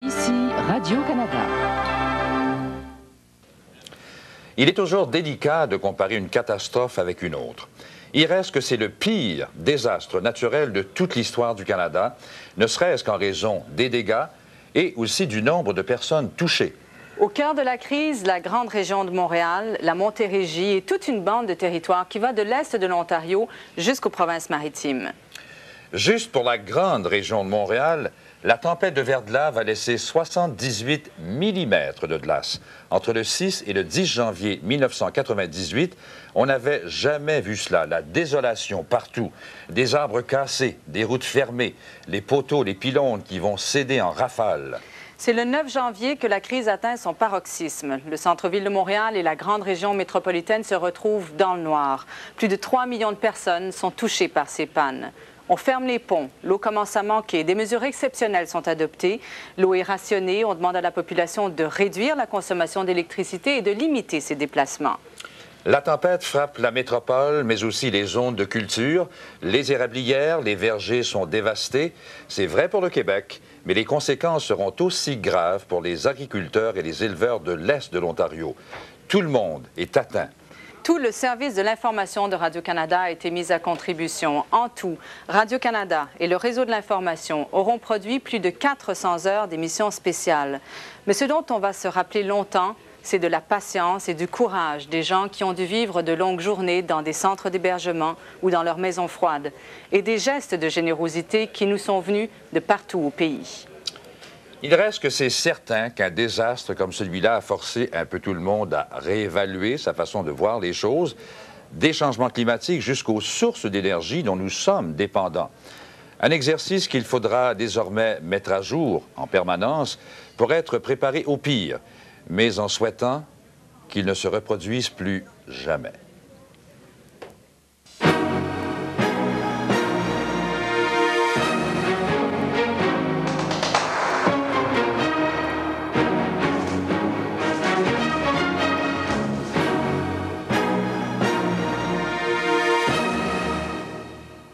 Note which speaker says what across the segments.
Speaker 1: Ici Radio-Canada.
Speaker 2: Il est toujours délicat de comparer une catastrophe avec une autre. Il reste que c'est le pire désastre naturel de toute l'histoire du Canada, ne serait-ce qu'en raison des dégâts et aussi du nombre de personnes touchées.
Speaker 3: Au cœur de la crise, la grande région de Montréal, la Montérégie et toute une bande de territoire qui va de l'est de l'Ontario jusqu'aux provinces maritimes.
Speaker 2: Juste pour la grande région de Montréal, la tempête de verglas va laisser 78 mm de glace. Entre le 6 et le 10 janvier 1998, on n'avait jamais vu cela. La désolation partout, des arbres cassés, des routes fermées, les poteaux, les pylônes qui vont céder en rafales.
Speaker 3: C'est le 9 janvier que la crise atteint son paroxysme. Le centre-ville de Montréal et la grande région métropolitaine se retrouvent dans le noir. Plus de 3 millions de personnes sont touchées par ces pannes. On ferme les ponts, l'eau commence à manquer, des mesures exceptionnelles sont adoptées, l'eau est rationnée, on demande à la population de réduire la consommation d'électricité et de limiter ses déplacements.
Speaker 2: La tempête frappe la métropole, mais aussi les zones de culture. Les érablières, les vergers sont dévastés. C'est vrai pour le Québec, mais les conséquences seront aussi graves pour les agriculteurs et les éleveurs de l'Est de l'Ontario. Tout le monde est atteint.
Speaker 3: Tout le service de l'information de Radio-Canada a été mis à contribution. En tout, Radio-Canada et le réseau de l'information auront produit plus de 400 heures d'émissions spéciales. Mais ce dont on va se rappeler longtemps, c'est de la patience et du courage des gens qui ont dû vivre de longues journées dans des centres d'hébergement ou dans leurs maisons froides, et des gestes de générosité qui nous sont venus de partout au pays.
Speaker 2: Il reste que c'est certain qu'un désastre comme celui-là a forcé un peu tout le monde à réévaluer sa façon de voir les choses, des changements climatiques jusqu'aux sources d'énergie dont nous sommes dépendants. Un exercice qu'il faudra désormais mettre à jour en permanence pour être préparé au pire, mais en souhaitant qu'il ne se reproduise plus jamais.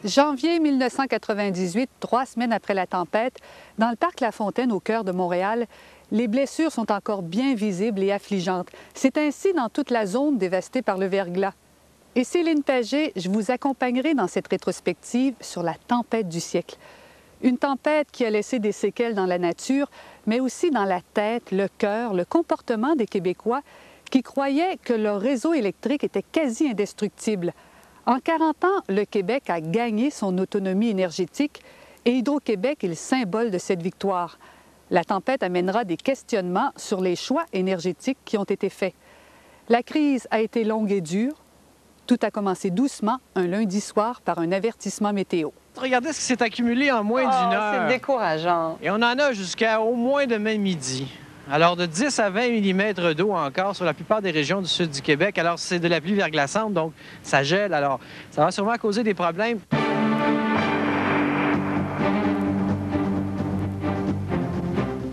Speaker 4: Janvier 1998, 3 semaines après la tempête, dans le parc La Fontaine, au cœur de Montréal, les blessures sont encore bien visibles et affligeantes. C'est ainsi dans toute la zone dévastée par le verglas. Et Céline Pagé, je vous accompagnerai dans cette rétrospective sur la tempête du siècle. Une tempête qui a laissé des séquelles dans la nature, mais aussi dans la tête, le cœur, le comportement des Québécois qui croyaient que leur réseau électrique était quasi indestructible. En 40 ans, le Québec a gagné son autonomie énergétique et Hydro-Québec est le symbole de cette victoire. La tempête amènera des questionnements sur les choix énergétiques qui ont été faits. La crise a été longue et dure. Tout a commencé doucement un lundi soir par un avertissement météo.
Speaker 5: Regardez ce qui s'est accumulé en moins d'une heure.
Speaker 3: C'est décourageant.
Speaker 5: Et on en a jusqu'à au moins demain midi. Alors, de 10 à 20 mm d'eau encore sur la plupart des régions du sud du Québec. Alors, c'est de la pluie verglaçante, donc ça gèle. Alors, ça va sûrement causer des problèmes.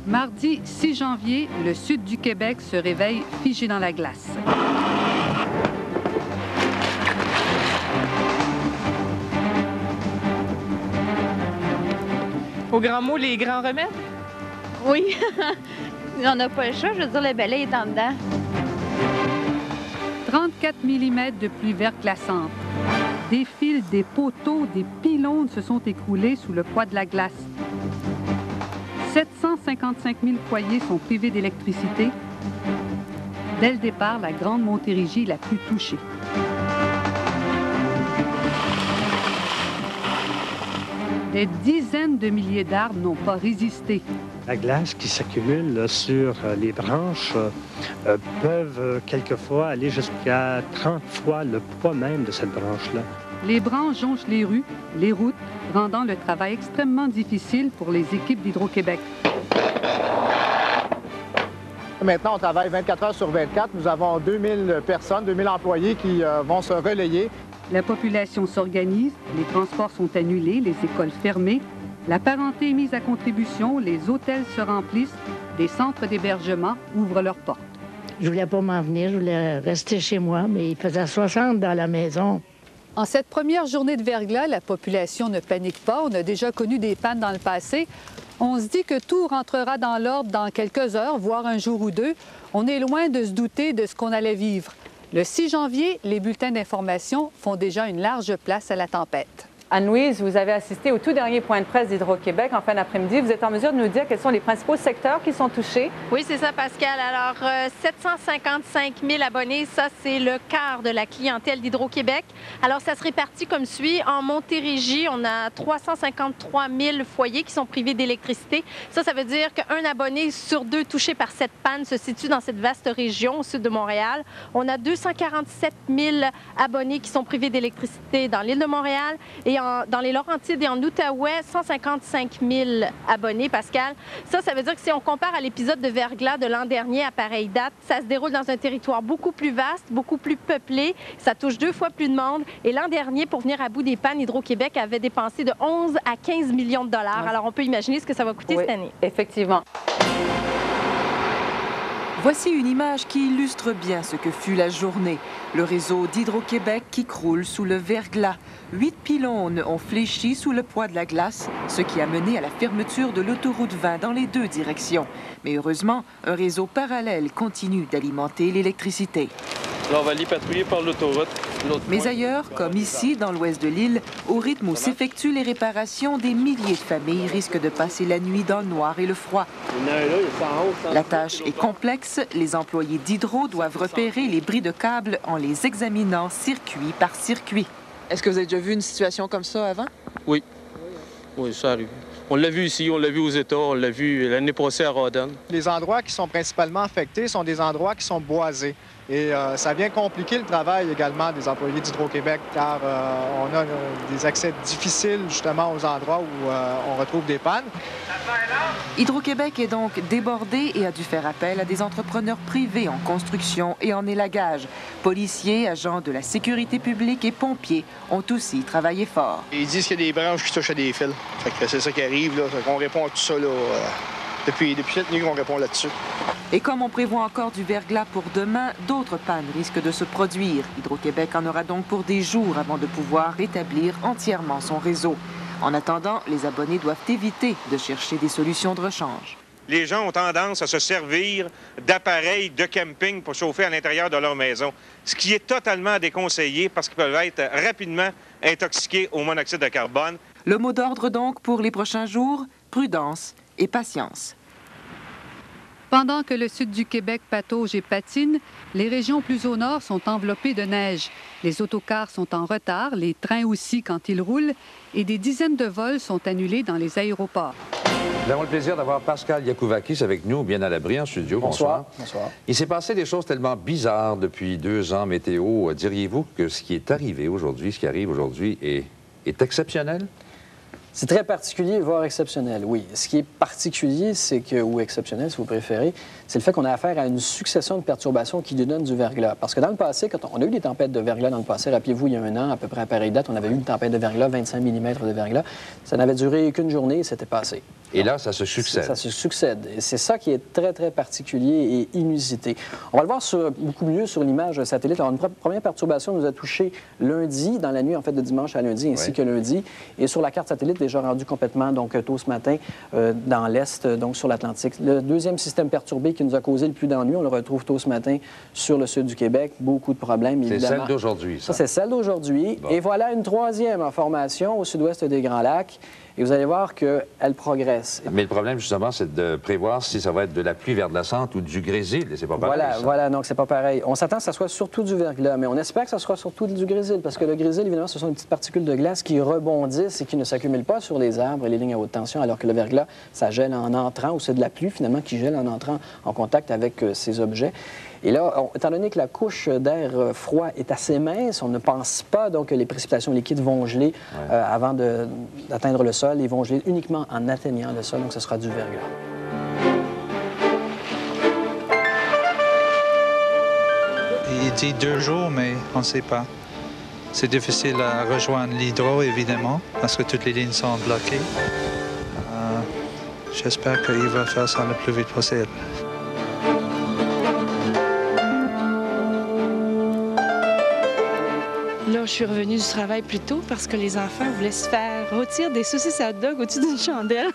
Speaker 4: Mardi 6 janvier, le sud du Québec se réveille figé dans la glace.
Speaker 6: Au grand mot, les grands remèdes?
Speaker 7: Oui. On n'a pas le choix, je veux dire, le balai est en dedans.
Speaker 4: 34 mm de pluie verglaçante. Des fils, des poteaux, des pylônes se sont écroulés sous le poids de la glace. 755 000 foyers sont privés d'électricité. Dès le départ, la grande Montérégie est la plus touchée. Des dizaines de milliers d'arbres n'ont pas résisté.
Speaker 8: La glace qui s'accumule sur les branches peuvent quelquefois aller jusqu'à 30 fois le poids même de cette branche-là.
Speaker 4: Les branches jonchent les rues, les routes, rendant le travail extrêmement difficile pour les équipes d'Hydro-Québec.
Speaker 9: Maintenant, on travaille 24 heures sur 24. Nous avons 2000 personnes, 2000 employés qui vont se relayer.
Speaker 4: La population s'organise, les transports sont annulés, les écoles fermées, la parenté est mise à contribution, les hôtels se remplissent, des centres d'hébergement ouvrent leurs portes.
Speaker 10: Je voulais pas m'en venir, je voulais rester chez moi, mais il faisait 60 dans la maison.
Speaker 4: En cette première journée de verglas, la population ne panique pas. On a déjà connu des pannes dans le passé. On se dit que tout rentrera dans l'ordre dans quelques heures, voire un jour ou deux. On est loin de se douter de ce qu'on allait vivre. Le 6 janvier, les bulletins d'information font déjà une large place à la tempête.
Speaker 3: Anne-Louise, vous avez assisté au tout dernier point de presse d'Hydro-Québec en fin d'après-midi. Vous êtes en mesure de nous dire quels sont les principaux secteurs qui sont touchés?
Speaker 7: Oui, c'est ça, Pascal. Alors, 755 000 abonnés, ça, c'est le quart de la clientèle d'Hydro-Québec. Alors, ça se répartit comme suit. En Montérégie, on a 353 000 foyers qui sont privés d'électricité. Ça veut dire qu'un abonné sur deux touché par cette panne se situe dans cette vaste région au sud de Montréal. On a 247 000 abonnés qui sont privés d'électricité dans l'île de Montréal. Et dans les Laurentides et en Outaouais, 155 000 abonnés, Pascal. Ça veut dire que si on compare à l'épisode de verglas de l'an dernier à pareille date, ça se déroule dans un territoire beaucoup plus vaste, beaucoup plus peuplé. Ça touche 2 fois plus de monde. Et l'an dernier, pour venir à bout des pannes, Hydro-Québec avait dépensé de 11 à 15 millions de dollars. Alors, on peut imaginer ce que ça va coûter cette année.
Speaker 3: Effectivement.
Speaker 11: Voici une image qui illustre bien ce que fut la journée. Le réseau d'Hydro-Québec qui croule sous le verglas. 8 pylônes ont fléchi sous le poids de la glace, ce qui a mené à la fermeture de l'autoroute 20 dans les 2 directions. Mais heureusement, un réseau parallèle continue d'alimenter l'électricité.
Speaker 12: Là, on va aller patrouiller par l'autoroute.
Speaker 11: Mais ailleurs, comme ici, dans l'ouest de l'île, au rythme où s'effectuent les réparations, des milliers de familles risquent de passer la nuit dans le noir et le froid. La tâche est complexe. Les employés d'Hydro doivent repérer les bris de câbles en les examinant circuit par circuit.
Speaker 13: Est-ce que vous avez déjà vu une situation comme ça avant?
Speaker 12: Oui. Oui, ça arrive. On l'a vu ici, on l'a vu aux États, on l'a vu l'année passée à Rawdon.
Speaker 9: Les endroits qui sont principalement affectés sont des endroits qui sont boisés. Et ça vient compliquer le travail également des employés d'Hydro-Québec, car on a des accès difficiles justement aux endroits où on retrouve des pannes.
Speaker 11: Hydro-Québec est donc débordé et a dû faire appel à des entrepreneurs privés en construction et en élagage. Policiers, agents de la sécurité publique et pompiers ont aussi travaillé fort.
Speaker 14: Ils disent qu'il y a des branches qui touchent à des fils. C'est ça qui arrive, là. On répond à tout ça, là. Depuis cette nuit, on répond là-dessus.
Speaker 11: Et comme on prévoit encore du verglas pour demain, d'autres pannes risquent de se produire. Hydro-Québec en aura donc pour des jours avant de pouvoir rétablir entièrement son réseau. En attendant, les abonnés doivent éviter de chercher des solutions de rechange.
Speaker 15: Les gens ont tendance à se servir d'appareils de camping pour chauffer à l'intérieur de leur maison, ce qui est totalement déconseillé parce qu'ils peuvent être rapidement intoxiqués au monoxyde de carbone.
Speaker 11: Le mot d'ordre donc pour les prochains jours, prudence et patience.
Speaker 4: Pendant que le sud du Québec patauge et patine, les régions plus au nord sont enveloppées de neige. Les autocars sont en retard, les trains aussi quand ils roulent, et des dizaines de vols sont annulés dans les aéroports.
Speaker 2: Nous avons le plaisir d'avoir Pascal Yakouvakis avec nous, bien à l'abri en studio.
Speaker 9: Bonsoir. Bonsoir.
Speaker 2: Il s'est passé des choses tellement bizarres depuis 2 ans, météo. Diriez-vous que ce qui est arrivé aujourd'hui, ce qui arrive aujourd'hui, est exceptionnel?
Speaker 16: C'est très particulier, voire exceptionnel, oui. Ce qui est particulier, c'est que, ou exceptionnel, si vous préférez, c'est le fait qu'on a affaire à une succession de perturbations qui donnent du verglas. Parce que dans le passé, quand on a eu des tempêtes de verglas dans le passé, rappelez-vous, il y a 1 an, à peu près à pareille date, on avait eu une tempête de verglas, 25 mm de verglas. Ça n'avait duré qu'une journée et c'était passé.
Speaker 2: Et là, ça se succède.
Speaker 16: Ça se succède. Et c'est ça qui est très, très particulier et inusité. On va le voir beaucoup mieux sur l'image satellite. Alors, une première perturbation nous a touché lundi, dans la nuit, en fait, de dimanche à lundi, ainsi que lundi. Et sur la carte satellite, déjà rendu complètement, donc, tôt ce matin, dans l'Est, donc sur l'Atlantique. Le deuxième système perturbé qui nous a causé le plus d'ennuis, on le retrouve tôt ce matin sur le sud du Québec. Beaucoup de problèmes, évidemment.
Speaker 2: C'est celle d'aujourd'hui, ça.
Speaker 16: Ça, c'est celle d'aujourd'hui. Bon. Et voilà une troisième en formation au sud-ouest des Grands Lacs. Et vous allez voir qu'elle progresse.
Speaker 2: Mais le problème, justement, c'est de prévoir si ça va être de la pluie verglaçante ou du grésil. C'est pas pareil.
Speaker 16: Voilà, donc c'est pas pareil. On s'attend que ça soit surtout du verglas, mais on espère que ça sera surtout du grésil, parce que le grésil, évidemment, ce sont des petites particules de glace qui rebondissent et qui ne s'accumulent pas sur les arbres et les lignes à haute tension, alors que le verglas, ça gèle en entrant, ou c'est de la pluie, finalement, qui gèle en entrant en contact avec ces objets. Et là, étant donné que la couche d'air froid est assez mince, on ne pense pas donc que les précipitations liquides vont geler avant d'atteindre le sol. Ils vont geler uniquement en atteignant le sol, donc ce sera du verglas.
Speaker 17: Il dit 2 jours, mais on ne sait pas. C'est difficile à rejoindre l'hydro, évidemment, parce que toutes les lignes sont bloquées. J'espère qu'il va faire ça le plus vite possible.
Speaker 6: Là, je suis revenue du travail plus tôt parce que les enfants voulaient se faire rôtir des saucisses à hot dog au-dessus d'une chandelle.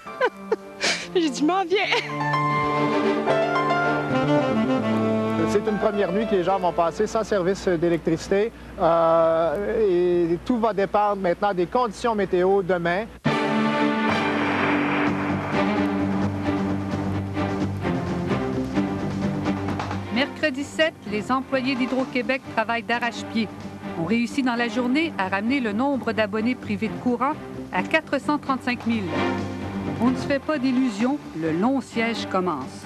Speaker 6: J'ai dit, m'en viens.
Speaker 9: C'est une première nuit que les gens vont passer sans service d'électricité. Et tout va dépendre maintenant des conditions météo demain.
Speaker 4: Mercredi 7, les employés d'Hydro-Québec travaillent d'arrache-pied. On réussit dans la journée à ramener le nombre d'abonnés privés de courant à 435 000. On ne se fait pas d'illusions, le long siège commence.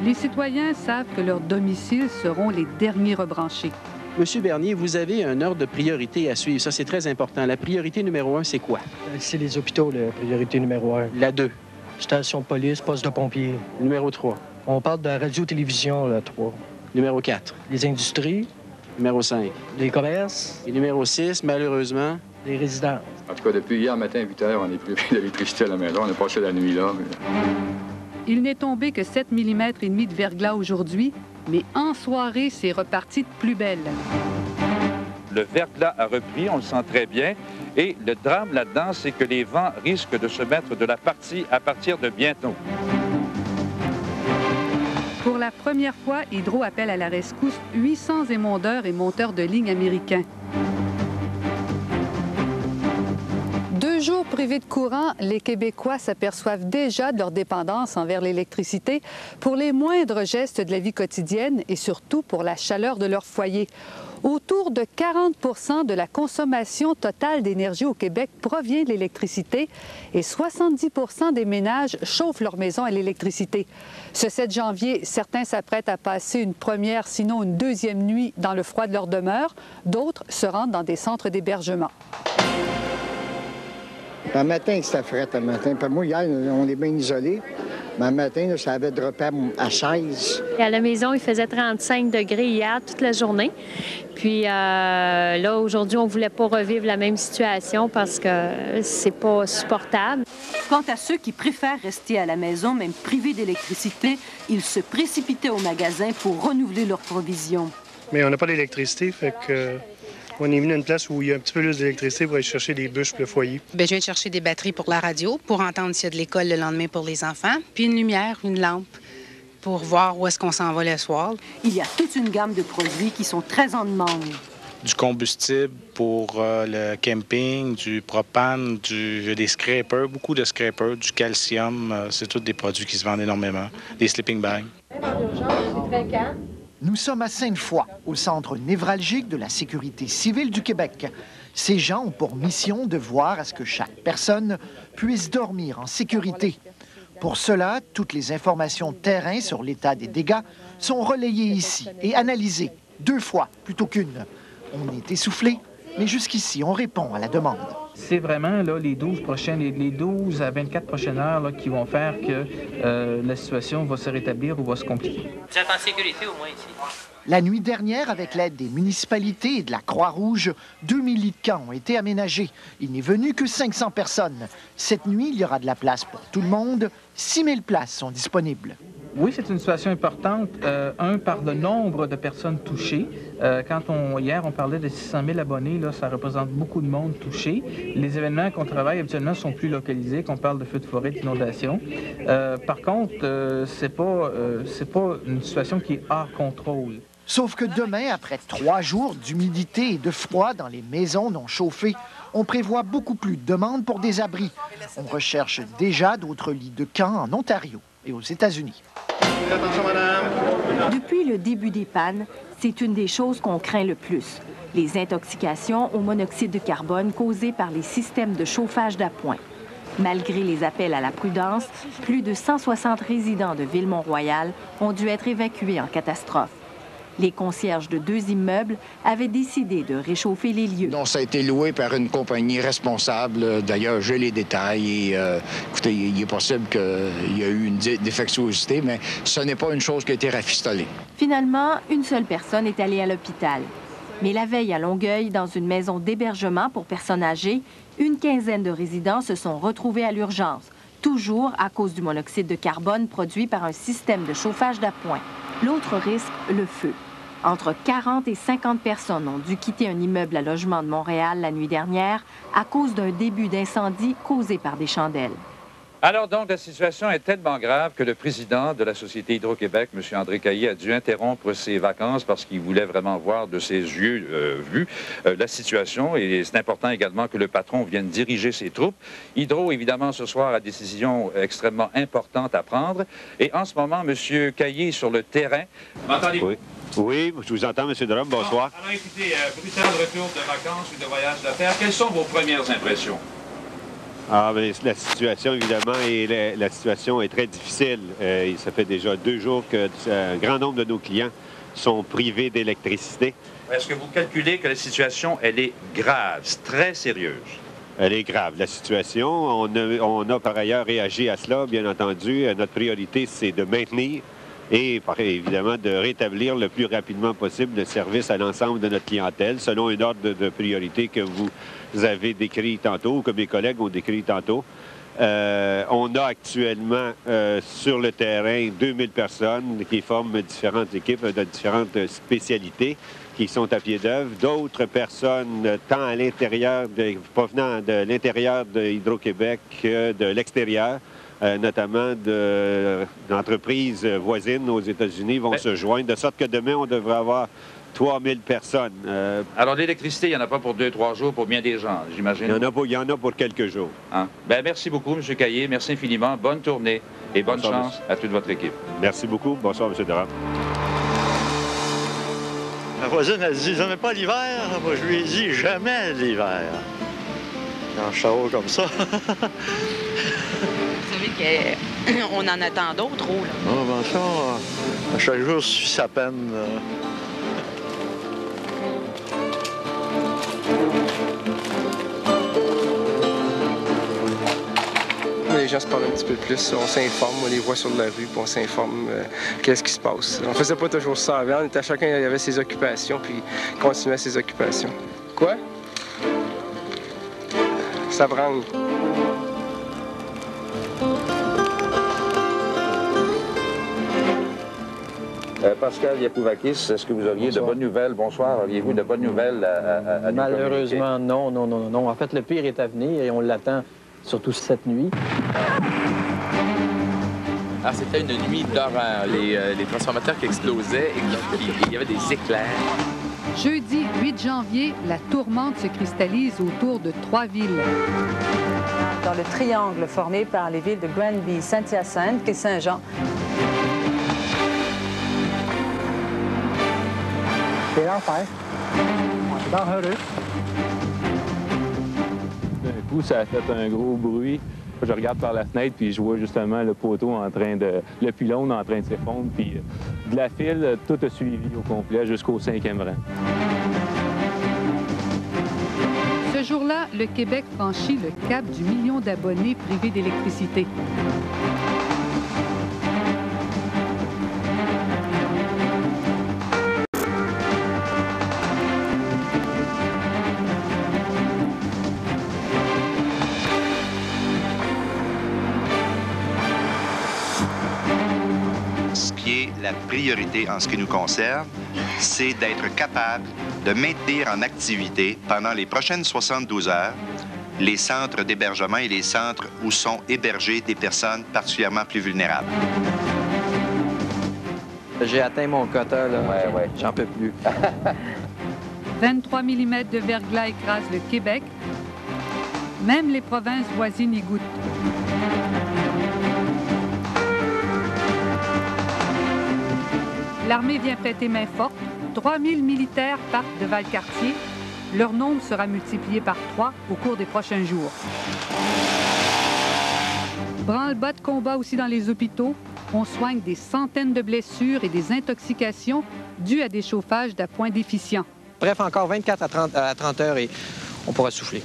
Speaker 4: Les citoyens savent que leurs domiciles seront les derniers rebranchés.
Speaker 18: Monsieur Bernier, vous avez un ordre de priorité à suivre. Ça, c'est très important. La priorité numéro 1, c'est quoi?
Speaker 8: C'est les hôpitaux, la priorité numéro 1.
Speaker 18: La 2?
Speaker 8: Station de police, poste de pompiers.
Speaker 18: Numéro 3?
Speaker 8: On parle de radio-télévision, la 3.
Speaker 18: Numéro 4?
Speaker 8: Les industries.
Speaker 18: Numéro 5?
Speaker 8: Les commerces.
Speaker 18: Et numéro 6, malheureusement?
Speaker 8: Les résidences.
Speaker 19: En tout cas, depuis hier matin à 8 h, on est privé d'électricité à la maison. On a passé la nuit là.
Speaker 4: Il n'est tombé que 7 mm et demi de verglas aujourd'hui, mais en soirée, c'est reparti de plus belle.
Speaker 2: Le verglas a repris, on le sent très bien. Et le drame là-dedans, c'est que les vents risquent de se mettre de la partie à partir de bientôt.
Speaker 4: Pour la première fois, Hydro appelle à la rescousse 800 émondeurs et monteurs de lignes américains. 2 jours privés de courant, les Québécois s'aperçoivent déjà de leur dépendance envers l'électricité pour les moindres gestes de la vie quotidienne et surtout pour la chaleur de leur foyer. Autour de 40 de la consommation totale d'énergie au Québec provient de l'électricité et 70 des ménages chauffent leur maison à l'électricité. Ce 7 janvier, certains s'apprêtent à passer une première, sinon une deuxième nuit dans le froid de leur demeure. D'autres se rendent dans des centres d'hébergement.
Speaker 20: Le matin, c'était frais, le matin. Puis moi, hier, on est bien isolés. Mais le matin, là, ça avait droppé à 16.
Speaker 21: Et à la maison, il faisait 35 degrés hier, toute la journée. Puis là, aujourd'hui, on ne voulait pas revivre la même situation parce que c'est pas supportable.
Speaker 22: Quant à ceux qui préfèrent rester à la maison, même privés d'électricité, ils se précipitaient au magasin pour renouveler leurs provisions.
Speaker 8: Mais on n'a pas d'électricité, fait que... On est venu à une place où il y a un petit peu plus d'électricité pour aller chercher des bûches pour le foyer.
Speaker 23: Bien, je viens de chercher des batteries pour la radio, pour entendre s'il y a de l'école le lendemain pour les enfants, puis une lumière, une lampe, pour voir où est-ce qu'on s'en va le soir.
Speaker 22: Il y a toute une gamme de produits qui sont très en demande.
Speaker 12: Du combustible pour le camping, du propane, des scrapers, beaucoup de scrapers, du calcium. C'est tous des produits qui se vendent énormément. Des sleeping bags.
Speaker 24: Nous sommes à Sainte-Foy, au centre névralgique de la sécurité civile du Québec. Ces gens ont pour mission de voir à ce que chaque personne puisse dormir en sécurité. Pour cela, toutes les informations de terrain sur l'état des dégâts sont relayées ici et analysées 2 fois plutôt qu'une. On est essoufflé, mais jusqu'ici, on répond à la demande.
Speaker 25: C'est vraiment là, les 12 à 24 prochaines heures là, qui vont faire que la situation va se rétablir ou va se compliquer.
Speaker 26: Vous êtes en sécurité au moins ici?
Speaker 24: La nuit dernière, avec l'aide des municipalités et de la Croix-Rouge, 2000 lits de camp ont été aménagés. Il n'est venu que 500 personnes. Cette nuit, il y aura de la place pour tout le monde. 6000 places sont disponibles.
Speaker 25: Oui, c'est une situation importante. Par le nombre de personnes touchées. Hier, on parlait de 600 000 abonnés, là, ça représente beaucoup de monde touché. Les événements qu'on travaille habituellement sont plus localisés, qu'on parle de feux de forêt, d'inondations. Par contre, c'est pas une situation qui est hors contrôle.
Speaker 24: Sauf que demain, après 3 jours d'humidité et de froid dans les maisons non chauffées, on prévoit beaucoup plus de demandes pour des abris. On recherche déjà d'autres lits de camp en Ontario et aux États-Unis.
Speaker 22: Attention, madame. Depuis le début des pannes, c'est une des choses qu'on craint le plus. Les intoxications au monoxyde de carbone causées par les systèmes de chauffage d'appoint. Malgré les appels à la prudence, plus de 160 résidents de Ville-Mont-Royal ont dû être évacués en catastrophe. Les concierges de 2 immeubles avaient décidé de réchauffer les lieux.
Speaker 20: Donc, ça a été loué par une compagnie responsable. D'ailleurs, j'ai les détails. Et, écoutez, il est possible qu'il y a eu une défectuosité, mais ce n'est pas une chose qui a été rafistolée.
Speaker 22: Finalement, une seule personne est allée à l'hôpital. Mais la veille à Longueuil, dans une maison d'hébergement pour personnes âgées, une quinzaine de résidents se sont retrouvés à l'urgence, toujours à cause du monoxyde de carbone produit par un système de chauffage d'appoint. L'autre risque, le feu. Entre 40 et 50 personnes ont dû quitter un immeuble à logement de Montréal la nuit dernière à cause d'un début d'incendie causé par des chandelles.
Speaker 2: Alors donc, la situation est tellement grave que le président de la Société Hydro-Québec, M. André Caillé, a dû interrompre ses vacances parce qu'il voulait vraiment voir de ses yeux vus la situation. Et c'est important également que le patron vienne diriger ses troupes. Hydro, évidemment, ce soir, a des décisions extrêmement importantes à prendre. Et en ce moment, M. Caillé est sur le terrain. M'entendez-vous?
Speaker 1: Oui. Oui, je vous entends, M. Drum. Bonsoir.
Speaker 2: Alors écoutez, brutal retour de vacances ou de voyage d'affaires. Quelles sont vos premières impressions?
Speaker 1: Ah, bien, la situation, évidemment, la situation est très difficile. Ça fait déjà 2 jours qu'un grand nombre de nos clients sont privés d'électricité.
Speaker 2: Est-ce que vous calculez que la situation, elle est grave, très sérieuse?
Speaker 1: Elle est grave, la situation. On a par ailleurs réagi à cela, bien entendu. Notre priorité, c'est de maintenir et, évidemment, de rétablir le plus rapidement possible le service à l'ensemble de notre clientèle, selon un ordre de priorité que vous avez décrit tantôt, que mes collègues ont décrit tantôt. On a actuellement sur le terrain 2000 personnes qui forment différentes équipes de différentes spécialités qui sont à pied d'œuvre. D'autres personnes, tant à l'intérieur, provenant de l'intérieur de Hydro-Québec que de l'extérieur, notamment d'entreprises voisines aux États-Unis, vont se joindre, de sorte que demain, on devrait avoir 3000 personnes.
Speaker 2: Alors, l'électricité, il n'y en a pas pour 2-3 jours pour bien des gens, j'imagine?
Speaker 1: Il y en a pour quelques jours.
Speaker 2: Hein? Bien, merci beaucoup, M. Caillé. Merci infiniment. Bonne tournée et bonne chance à toute votre équipe.
Speaker 1: Merci beaucoup. Bonsoir, M. Durand.
Speaker 3: Ma voisine, elle dit, jamais pas l'hiver. Moi, je lui ai dit, jamais l'hiver. Quand je sors comme ça.
Speaker 5: Vous savez qu'on en attend d'autres, trop, là.
Speaker 3: Ah, ben ça, chaque jour suffit sa peine.
Speaker 7: Les gens se parlent un petit peu plus, on s'informe, on les voit sur la rue, puis on s'informe qu'est-ce qui se passe. On faisait pas toujours ça avant, chacun avait ses occupations, puis continuait ses occupations. Quoi? Ça branle.
Speaker 2: Pascal Yakouvakis, est-ce que vous auriez de bonnes nouvelles? Bonsoir. Auriez-vous de bonnes nouvelles à nous
Speaker 16: Malheureusement, non. En fait, le pire est à venir et on l'attend surtout cette nuit.
Speaker 10: Alors, c'était une nuit d'horreur. Les transformateurs qui explosaient et il y avait des éclairs.
Speaker 4: Jeudi 8 janvier, la tourmente se cristallise autour de 3 villes.
Speaker 26: Dans le triangle formé par les villes de Granby, Saint-Hyacinthe et Saint-Jean.
Speaker 27: C'est l'enfer. On est heureux.
Speaker 28: D'un coup, ça a fait un gros bruit. Je regarde par la fenêtre, puis je vois justement le poteau le pylône en train de s'effondrer, puis de la file, tout a suivi au complet jusqu'au 5e rang.
Speaker 4: Ce jour-là, le Québec franchit le cap du million d'abonnés privés d'électricité.
Speaker 29: La priorité en ce qui nous concerne, c'est d'être capable de maintenir en activité pendant les prochaines 72 heures les centres d'hébergement et les centres où sont hébergées des personnes particulièrement plus vulnérables.
Speaker 16: J'ai atteint mon quota, là. Ouais. J'en peux plus.
Speaker 4: 23 mm de verglas écrasent le Québec. Même les provinces voisines y goûtent. L'armée vient prêter main forte. 3000 militaires partent de Valcartier. Leur nombre sera multiplié par 3 au cours des prochains jours. Branle-bas de combat aussi dans les hôpitaux. On soigne des centaines de blessures et des intoxications dues à des chauffages d'appoint déficients.
Speaker 16: Bref, encore 24 à 30 heures et on pourra souffler.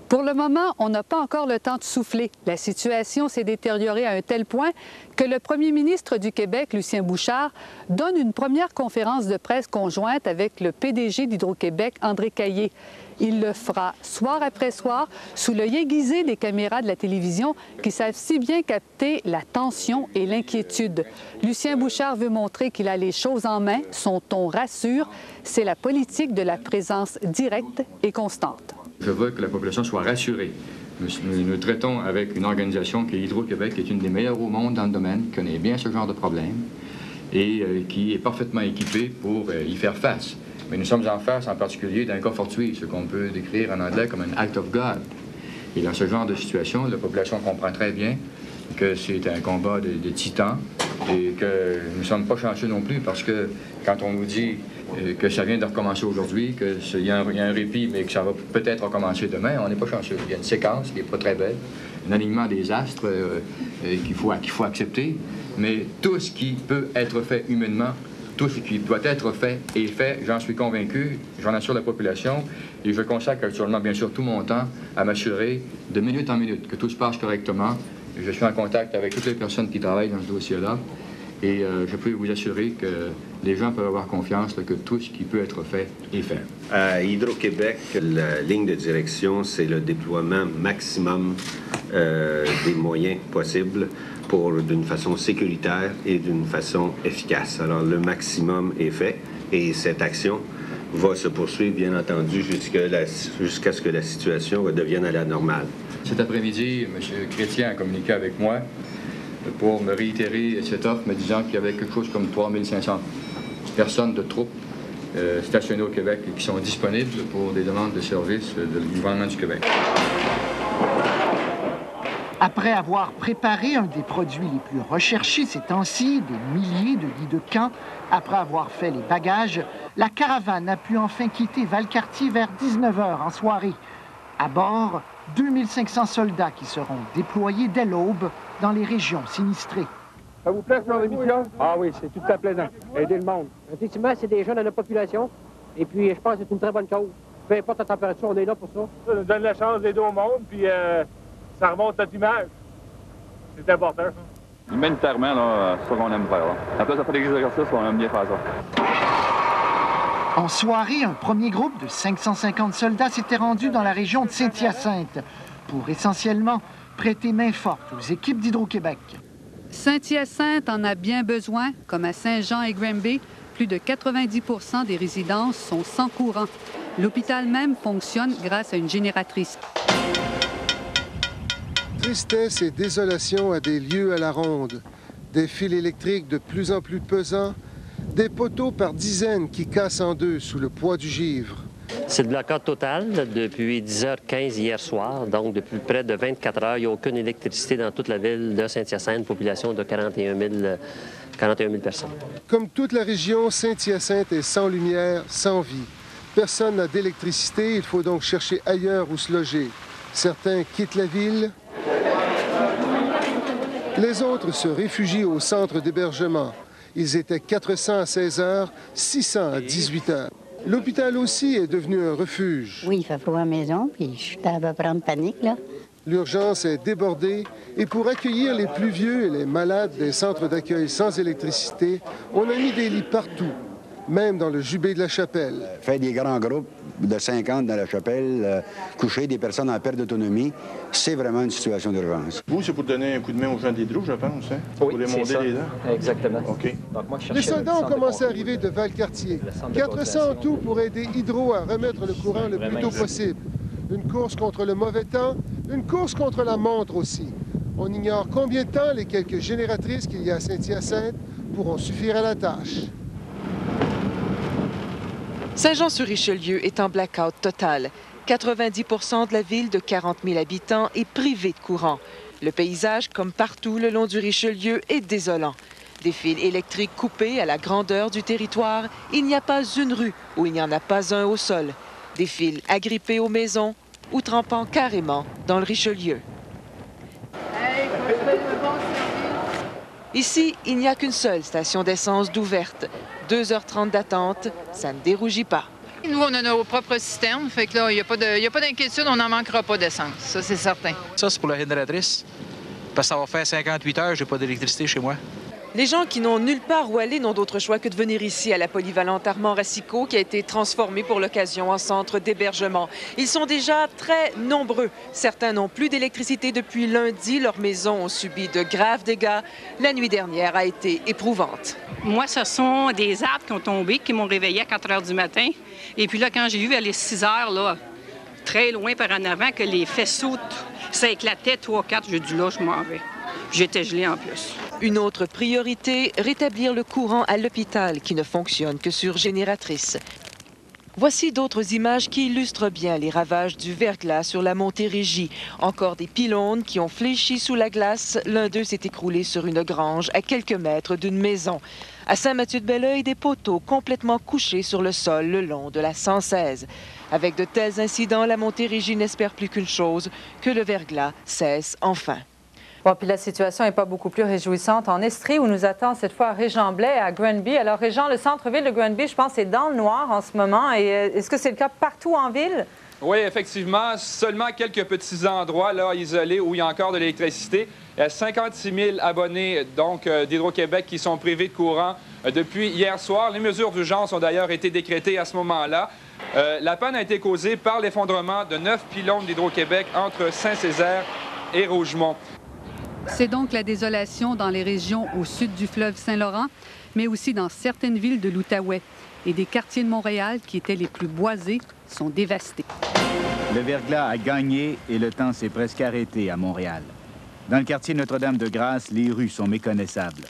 Speaker 4: Pour le moment, on n'a pas encore le temps de souffler. La situation s'est détériorée à un tel point que le premier ministre du Québec, Lucien Bouchard, donne une première conférence de presse conjointe avec le PDG d'Hydro-Québec, André Caillé. Il le fera soir après soir sous l'œil aiguisé des caméras de la télévision qui savent si bien capter la tension et l'inquiétude. Lucien Bouchard veut montrer qu'il a les choses en main. Son ton rassure. C'est la politique de la présence directe et constante.
Speaker 19: Je veux que la population soit rassurée Nous traitons avec une organisation qui est Hydro-Québec, qui est une des meilleures au monde dans le domaine, qui connaît bien ce genre de problème et qui est parfaitement équipée pour y faire face. Mais nous sommes en face, en particulier, d'un cas fortuit, ce qu'on peut décrire en anglais comme un act of God. Et dans ce genre de situation, la population comprend très bien que c'est un combat de titans et que nous ne sommes pas chanceux non plus parce que quand on nous dit que ça vient de recommencer aujourd'hui, qu'il y a un répit, mais que ça va peut-être recommencer demain, on n'est pas chanceux. Il y a une séquence qui n'est pas très belle, un alignement des astres qu'il faut accepter, mais tout ce qui peut être fait humainement, tout ce qui doit être fait est fait, j'en suis convaincu, j'en assure la population, et je consacre actuellement, bien sûr, tout mon temps à m'assurer de minute en minute que tout se passe correctement. Je suis en contact avec toutes les personnes qui travaillent dans ce dossier-là, et je peux vous assurer que les gens peuvent avoir confiance que tout ce qui peut être fait est fait.
Speaker 1: À Hydro-Québec, la ligne de direction, c'est le déploiement maximum des moyens possibles d'une façon sécuritaire et d'une façon efficace. Alors, le maximum est fait et cette action va se poursuivre, bien entendu, jusqu'à ce que la situation redevienne à la normale.
Speaker 19: Cet après-midi, M. Chrétien a communiqué avec moi pour me réitérer cette offre, me disant qu'il y avait quelque chose comme 3500 personnes de troupes stationnées au Québec et qui sont disponibles pour des demandes de services du gouvernement du Québec.
Speaker 24: Après avoir préparé un des produits les plus recherchés ces temps-ci, des milliers de lits de camp, après avoir fait les bagages, la caravane a pu enfin quitter Valcartier vers 19h en soirée. À bord, 2500 soldats qui seront déployés dès l'aube dans les régions sinistrées.
Speaker 27: Ça vous plaît, ce genre d'émission? Ah oui, c'est tout à fait plaisant. Aider le monde. Effectivement, c'est des jeunes de la population. Et puis, je pense que c'est une très bonne cause. Peu importe la température, on est là pour ça.
Speaker 6: Ça nous donne la chance d'aider au monde, puis ça remonte notre image. C'est important, ça.
Speaker 28: Humanitairement, là, c'est ça qu'on aime faire. Là. Après, ça fait des exercices, on aime bien faire ça.
Speaker 24: En soirée, un premier groupe de 550 soldats s'était rendu dans la région de Saint-Hyacinthe pour essentiellement prêter main forte aux équipes d'Hydro-Québec.
Speaker 4: Saint-Hyacinthe en a bien besoin, comme à Saint-Jean et Granby. Plus de 90 % des résidences sont sans courant. L'hôpital même fonctionne grâce à une génératrice.
Speaker 9: Tristesse et désolation à des lieux à la ronde. Des fils électriques de plus en plus pesants, des poteaux par dizaines qui cassent en deux sous le poids du givre.
Speaker 11: C'est le blackout total depuis 10h15 hier soir, donc depuis près de 24 heures. Il n'y a aucune électricité dans toute la ville de Saint-Hyacinthe, population de 41 000 personnes.
Speaker 9: Comme toute la région, Saint-Hyacinthe est sans lumière, sans vie. Personne n'a d'électricité, il faut donc chercher ailleurs où se loger. Certains quittent la ville, les autres se réfugient au centre d'hébergement. Ils étaient 400 à 16 heures, 600 à 18 heures. L'hôpital aussi est devenu un refuge.
Speaker 13: Oui, il fait froid à la maison, puis je suis à peu près en panique, là.
Speaker 9: L'urgence est débordée et pour accueillir les plus vieux et les malades des centres d'accueil sans électricité, on a mis des lits partout, même dans le Jubé de la Chapelle.
Speaker 14: Faire des grands groupes de 50 dans la Chapelle, coucher des personnes en perte d'autonomie, c'est vraiment une situation d'urgence.
Speaker 6: Vous, c'est pour donner un coup de main aux gens d'Hydro, je pense, hein?
Speaker 11: Oui,
Speaker 6: pour les monter les dents?
Speaker 11: Exactement.
Speaker 6: OK.
Speaker 11: Donc, moi,
Speaker 9: les soldats ont commencé à arriver de Valcartier. 400 en tout pour aider Hydro à remettre le courant le plus tôt possible. Une course contre le mauvais temps, une course contre la montre aussi. On ignore combien de temps les quelques génératrices qu'il y a à Saint-Hyacinthe pourront suffire à la tâche.
Speaker 15: Saint-Jean-sur-Richelieu est en blackout total. 90 % de la ville de 40 000 habitants est privée de courant. Le paysage, comme partout le long du Richelieu, est désolant. Des fils électriques coupés à la grandeur du territoire, il n'y a pas une rue où il n'y en a pas un au sol. Des fils agrippés aux maisons ou trempant carrément dans le Richelieu. Ici, il n'y a qu'une seule station d'essence d'ouverte. 2h30 d'attente, ça ne dérougit pas.
Speaker 17: Nous, on a nos propres systèmes, fait que là, il n'y a pas d'inquiétude, on n'en manquera pas d'essence, ça c'est certain.
Speaker 12: Ça, c'est pour la génératrice, parce que ça va faire 58 heures, j'ai pas d'électricité chez moi.
Speaker 15: Les gens qui n'ont nulle part où aller n'ont d'autre choix que de venir ici à la polyvalente Armand-Racicot qui a été transformée pour l'occasion en centre d'hébergement. Ils sont déjà très nombreux. Certains n'ont plus d'électricité depuis lundi. Leurs maisons ont subi de graves dégâts. La nuit dernière a été éprouvante.
Speaker 18: Moi, ce sont des arbres qui ont tombé, qui m'ont réveillé à 4 heures du matin. Et puis là, quand j'ai vu vers les 6 heures, là, très loin par en avant, que les faisceaux Ça éclatait 3-4, j'ai dit là, je m'en vais. J'étais gelée en plus.
Speaker 15: Une autre priorité, rétablir le courant à l'hôpital qui ne fonctionne que sur génératrice. Voici d'autres images qui illustrent bien les ravages du verglas sur la Montérégie. Encore des pylônes qui ont fléchi sous la glace. L'un d'eux s'est écroulé sur une grange à quelques mètres d'une maison. À Saint-Mathieu-de-Belleuil, des poteaux complètement couchés sur le sol le long de la 116. Avec de tels incidents, la Montérégie n'espère plus qu'une chose, que le verglas cesse enfin.
Speaker 26: Bon, puis la situation n'est pas beaucoup plus réjouissante en Estrie, où nous attend cette fois Régent Blais à Granby. Alors, Régent, le centre-ville de Granby, je pense, est dans le noir en ce moment. Et est-ce que c'est le cas partout en ville?
Speaker 3: Oui, effectivement. Seulement quelques petits endroits là, isolés où il y a encore de l'électricité. Il y a 56 000 abonnés donc d'Hydro-Québec qui sont privés de courant depuis hier soir. Les mesures d'urgence ont d'ailleurs été décrétées à ce moment-là. La panne a été causée par l'effondrement de 9 pylônes d'Hydro-Québec entre Saint-Césaire et Rougemont.
Speaker 4: C'est donc la désolation dans les régions au sud du fleuve Saint-Laurent, mais aussi dans certaines villes de l'Outaouais. Et des quartiers de Montréal qui étaient les plus boisés sont dévastés.
Speaker 5: Le verglas a gagné et le temps s'est presque arrêté à Montréal. Dans le quartier Notre-Dame-de-Grâce, les rues sont méconnaissables.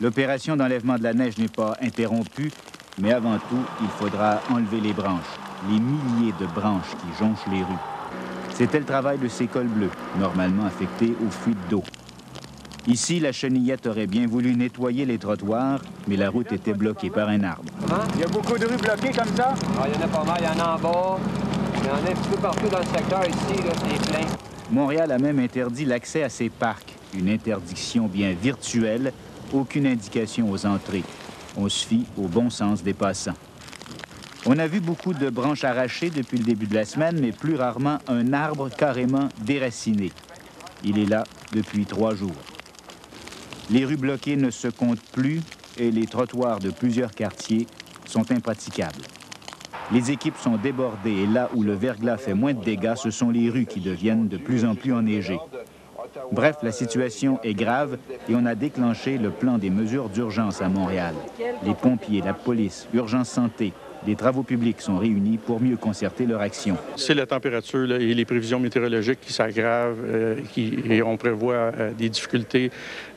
Speaker 5: L'opération d'enlèvement de la neige n'est pas interrompue, mais avant tout, il faudra enlever les branches, les milliers de branches qui jonchent les rues. C'était le travail de ces cols bleus, normalement affectés aux fuites d'eau. Ici, la chenillette aurait bien voulu nettoyer les trottoirs, mais la route était bloquée par un arbre.
Speaker 7: Il y a beaucoup de rues bloquées comme ça?
Speaker 27: Ah, il y en a pas mal, il y en a en bas. Il y en a un petit peu partout dans le secteur ici, là, c'est plein.
Speaker 5: Montréal a même interdit l'accès à ses parcs, une interdiction bien virtuelle, aucune indication aux entrées. On se fie au bon sens des passants. On a vu beaucoup de branches arrachées depuis le début de la semaine, mais plus rarement un arbre carrément déraciné. Il est là depuis 3 jours. Les rues bloquées ne se comptent plus et les trottoirs de plusieurs quartiers sont impraticables. Les équipes sont débordées et là où le verglas fait moins de dégâts, ce sont les rues qui deviennent de plus en plus enneigées. Bref, la situation est grave et on a déclenché le plan des mesures d'urgence à Montréal. Les pompiers, la police, Urgence Santé, les travaux publics sont réunis pour mieux concerter leur action.
Speaker 12: C'est la température là, et les prévisions météorologiques qui s'aggravent et on prévoit des difficultés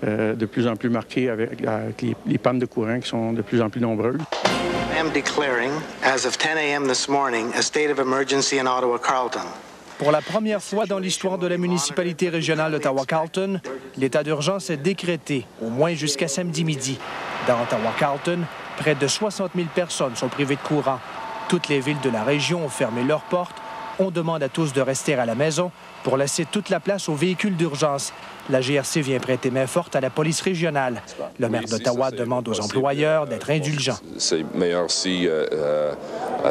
Speaker 12: de plus en plus marquées avec les pannes de courant qui sont de plus en plus nombreuses.
Speaker 8: I am declaring, as of 10 a.m. this morning, a state of emergency in Ottawa-Carleton.
Speaker 20: Pour la première fois dans l'histoire de la municipalité régionale d'Ottawa-Carleton, l'état d'urgence est décrété, au moins jusqu'à samedi midi. Dans Ottawa-Carleton, près de 60 000 personnes sont privées de courant. Toutes les villes de la région ont fermé leurs portes. On demande à tous de rester à la maison pour laisser toute la place aux véhicules d'urgence. La GRC vient prêter main forte à la police régionale. Le maire d'Ottawa demande aux employeurs d'être indulgents.
Speaker 21: C'est meilleur si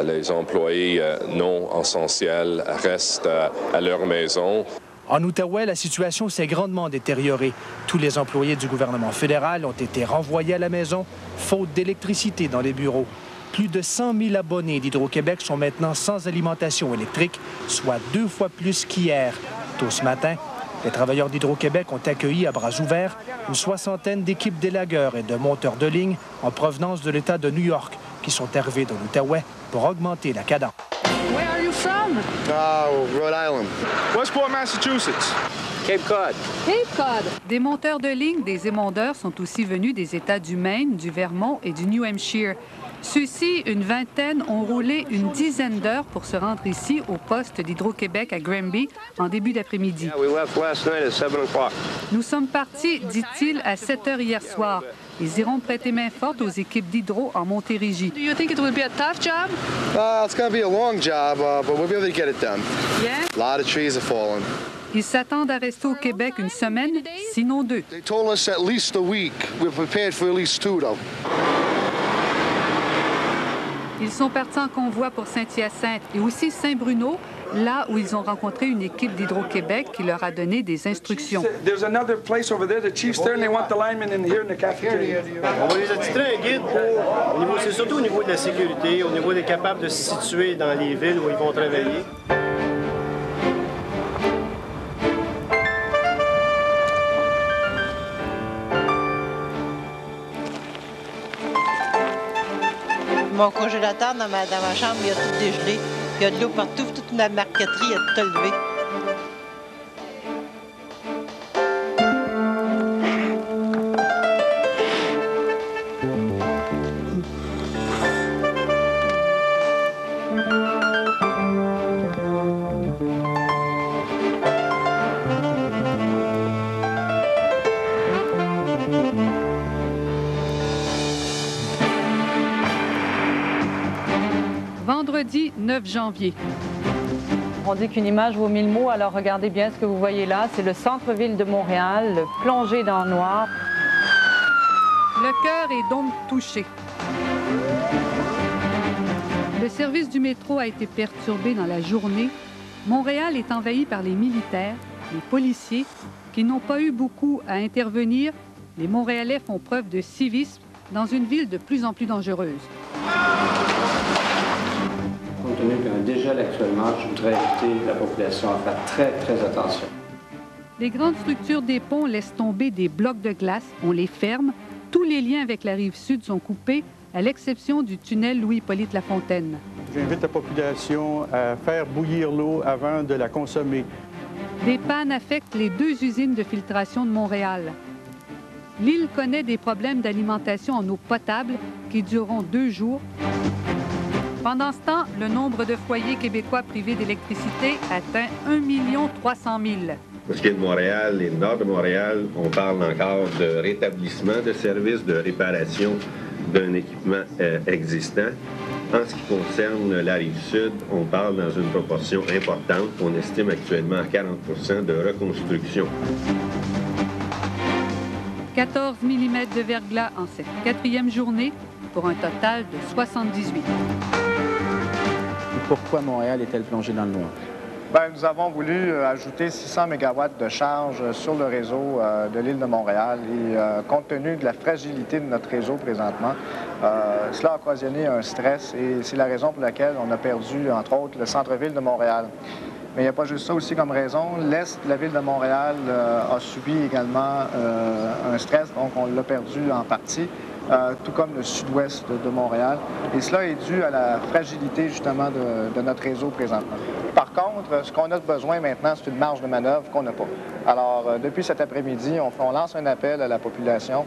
Speaker 21: les employés non essentiels restent à leur maison.
Speaker 20: En Outaouais, la situation s'est grandement détériorée. Tous les employés du gouvernement fédéral ont été renvoyés à la maison, faute d'électricité dans les bureaux. Plus de 100 000 abonnés d'Hydro-Québec sont maintenant sans alimentation électrique, soit 2 fois plus qu'hier. Tôt ce matin, les travailleurs d'Hydro-Québec ont accueilli à bras ouverts une 60aine d'équipes d'élagueurs et de monteurs de ligne en provenance de l'État de New York qui sont arrivés dans l'Outaouais pour augmenter la cadence.
Speaker 26: Where are you from?
Speaker 8: Rhode Island.
Speaker 7: Westport, Massachusetts.
Speaker 27: Cape Cod.
Speaker 4: Cape Cod! Des monteurs de ligne, des émondeurs sont aussi venus des États du Maine, du Vermont et du New Hampshire. Ceux-ci, une vingtaine, ont roulé une dizaine d'heures pour se rendre ici au poste d'Hydro-Québec à Granby en début d'après-midi. Nous sommes partis, dit-il, à 7 heures hier soir. Ils iront prêter main forte aux équipes d'Hydro en Montérégie.
Speaker 26: Do you think it will be a tough job?
Speaker 8: It's going to be a long job, but we'll be able to get it done.
Speaker 26: Yeah?
Speaker 8: A lot of trees are falling.
Speaker 4: Ils s'attendent à rester au Québec une semaine, sinon 2.
Speaker 8: They told us at least a week. We're prepared for at least 2, though.
Speaker 4: Ils sont partis en convoi pour Saint-Hyacinthe et aussi Saint-Bruno, là où ils ont rencontré une équipe d'Hydro-Québec qui leur a donné des instructions.
Speaker 7: There's another place over there, the chief's there, and they want the linemen in here in the cafeteria.
Speaker 27: On va les attitrer un guide c'est surtout au niveau de la sécurité, au niveau d'être capable de se situer dans les villes où ils vont travailler.
Speaker 22: Mon congélateur dans ma chambre, il y a tout dégelé. Il y a de l'eau partout, toute ma marqueterie a tout enlevé.
Speaker 4: Vendredi 9 janvier.
Speaker 26: On dit qu'une image vaut 1000 mots, alors regardez bien ce que vous voyez là. C'est le centre-ville de Montréal, plongé dans le noir.
Speaker 4: Le cœur est donc touché. Le service du métro a été perturbé dans la journée. Montréal est envahi par les militaires, les policiers, qui n'ont pas eu beaucoup à intervenir. Les Montréalais font preuve de civisme dans une ville de plus en plus dangereuse.
Speaker 1: Compte tenu qu'il y a un dégel actuellement, je voudrais inviter la population à faire très, très attention.
Speaker 4: Les grandes structures des ponts laissent tomber des blocs de glace. On les ferme. Tous les liens avec la rive sud sont coupés, à l'exception du tunnel Louis-Hippolyte Lafontaine.
Speaker 2: J'invite la population à faire bouillir l'eau avant de la consommer.
Speaker 4: Des pannes affectent les 2 usines de filtration de Montréal. L'île connaît des problèmes d'alimentation en eau potable qui dureront 2 jours. Pendant ce temps, le nombre de foyers québécois privés d'électricité atteint 1 300 000.
Speaker 10: Pour ce qui est de Montréal et du nord de Montréal, on parle encore de rétablissement de services, de réparation d'un équipement existant. En ce qui concerne la Rive-Sud, on parle dans une proportion importante. On estime actuellement à 40 % de reconstruction.
Speaker 4: 14 mm de verglas en cette 4e journée pour un total de 78.
Speaker 1: Pourquoi Montréal est-elle plongée dans le noir?
Speaker 16: Bien, nous avons voulu ajouter 600 MW de charge sur le réseau de l'île de Montréal et compte tenu de la fragilité de notre réseau présentement, cela a occasionné un stress et c'est la raison pour laquelle on a perdu, entre autres, le centre-ville de Montréal. Mais il n'y a pas juste ça aussi comme raison. L'est de la ville de Montréal a subi également un stress, donc on l'a perdu en partie. Tout comme le sud-ouest de Montréal. Et cela est dû à la fragilité, justement, de notre réseau présentement. Par contre, ce qu'on a besoin maintenant, c'est une marge de manœuvre qu'on n'a pas. Alors, depuis cet après-midi, on lance un appel à la population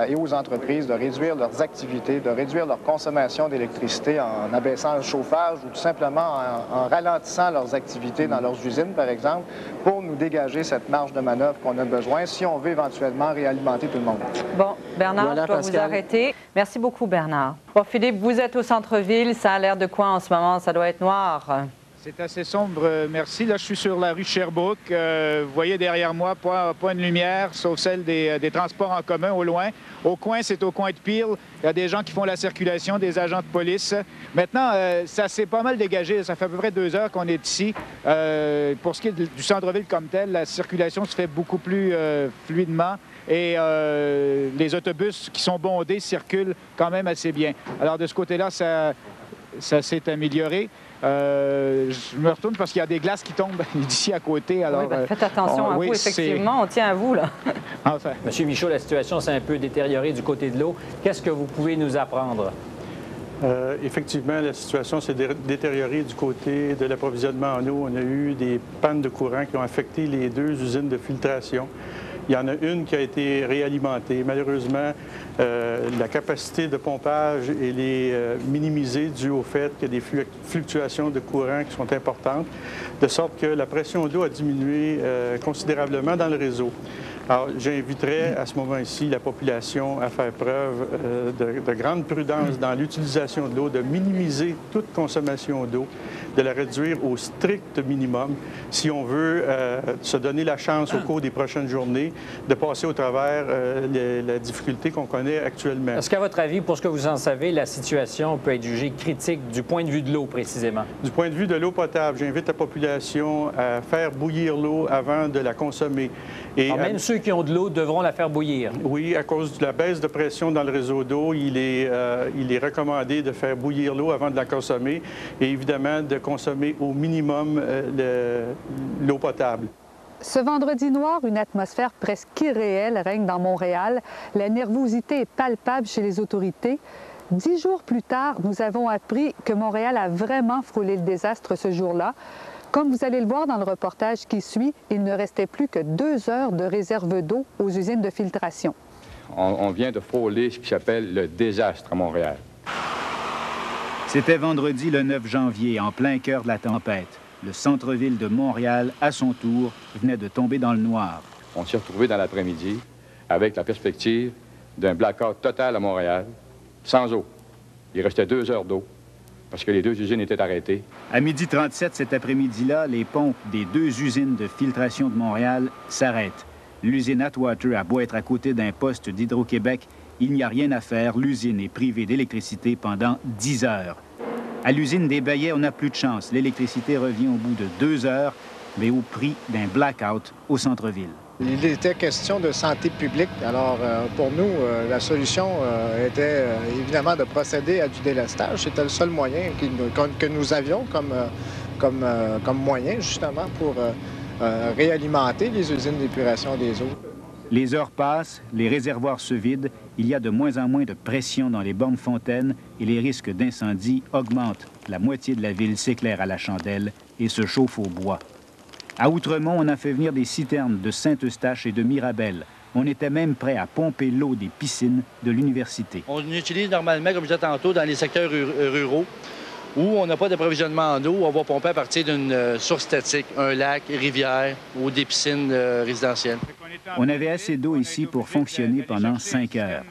Speaker 16: et aux entreprises de réduire leurs activités, de réduire leur consommation d'électricité en abaissant le chauffage ou tout simplement en ralentissant leurs activités dans leurs usines, par exemple, pour nous dégager cette marge de manœuvre qu'on a besoin si on veut éventuellement réalimenter tout le monde.
Speaker 26: Bon, Bernard, je dois vous arrêter. Merci beaucoup, Bernard. Bon, Philippe, vous êtes au centre-ville. Ça a l'air de quoi en ce moment? Ça doit être noir.
Speaker 19: C'est assez sombre, merci. Là, je suis sur la rue Sherbrooke. Vous voyez derrière moi, pas une lumière, sauf celle des transports en commun au loin. Au coin, c'est au coin de Peel. Il y a des gens qui font la circulation, des agents de police. Maintenant, ça s'est pas mal dégagé. Ça fait à peu près 2 heures qu'on est ici. Pour ce qui est du centre-ville comme tel, la circulation se fait beaucoup plus fluidement. Et les autobus qui sont bondés circulent quand même assez bien. Alors, de ce côté-là, ça s'est amélioré. Je me retourne parce qu'il y a des glaces qui tombent d'ici à côté. Alors,
Speaker 26: oui, faites attention à vous, effectivement. On tient à vous, là.
Speaker 19: Enfin.
Speaker 23: Monsieur Michaud, la situation s'est un peu détériorée du côté de l'eau. Qu'est-ce que vous pouvez nous apprendre?
Speaker 2: Effectivement, la situation s'est détériorée du côté de l'approvisionnement en eau. On a eu des pannes de courant qui ont affecté les 2 usines de filtration. Il y en a une qui a été réalimentée. Malheureusement, la capacité de pompage est minimisée due au fait qu'il y a des fluctuations de courant qui sont importantes, de sorte que la pression d'eau a diminué considérablement dans le réseau. Alors, j'inviterais à ce moment-ci la population à faire preuve de grande prudence dans l'utilisation de l'eau, de minimiser toute consommation d'eau, de la réduire au strict minimum si on veut se donner la chance au cours des prochaines journées de passer au travers la difficulté qu'on connaît actuellement.
Speaker 23: Est-ce qu'à votre avis, pour ce que vous en savez, la situation peut être jugée critique du point de vue de l'eau précisément? Du
Speaker 2: point de vue de l'eau potable, j'invite la population à faire bouillir l'eau avant de la consommer. Et
Speaker 23: même ceux qui ont de l'eau devront la faire bouillir?
Speaker 2: Oui, à cause de la baisse de pression dans le réseau d'eau, il est recommandé de faire bouillir l'eau avant de la consommer et évidemment de consommer au minimum l'eau potable.
Speaker 4: Ce vendredi noir, une atmosphère presque irréelle règne dans Montréal. La nervosité est palpable chez les autorités. 10 jours plus tard, nous avons appris que Montréal a vraiment frôlé le désastre ce jour-là. Comme vous allez le voir dans le reportage qui suit, il ne restait plus que 2 heures de réserve d'eau aux usines de filtration.
Speaker 6: on vient de frôler ce qui s'appelle le désastre à Montréal.
Speaker 5: C'était vendredi le 9 janvier, en plein cœur de la tempête. Le centre-ville de Montréal, à son tour, venait de tomber dans le noir.
Speaker 6: On s'est retrouvés dans l'après-midi avec la perspective d'un blackout total à Montréal, sans eau. Il restait 2 heures d'eau parce que les 2 usines étaient arrêtées.
Speaker 5: À 12h37 cet après-midi-là, les pompes des 2 usines de filtration de Montréal s'arrêtent. L'usine Atwater a beau être à côté d'un poste d'Hydro-Québec, il n'y a rien à faire. L'usine est privée d'électricité pendant 10 heures. À l'usine des Ballets, on n'a plus de chance. L'électricité revient au bout de 2 heures, mais au prix d'un blackout au centre-ville.
Speaker 16: Il était question de santé publique. Alors, pour nous, la solution était évidemment de procéder à du délestage. C'était le seul moyen que nous avions comme moyen, justement, pour réalimenter les usines d'épuration des eaux.
Speaker 5: Les heures passent, les réservoirs se vident, il y a de moins en moins de pression dans les bornes fontaines et les risques d'incendie augmentent. La moitié de la ville s'éclaire à la chandelle et se chauffe au bois. À Outremont, on a fait venir des citernes de Saint-Eustache et de Mirabel. On était même prêt à pomper l'eau des piscines de l'université.
Speaker 9: On utilise normalement, comme je disais tantôt, dans les secteurs ruraux, où on n'a pas d'approvisionnement en eau, on va pomper à partir d'une source statique, un lac, une rivière ou des piscines résidentielles.
Speaker 5: On avait assez d'eau ici pour fonctionner pendant 5 heures.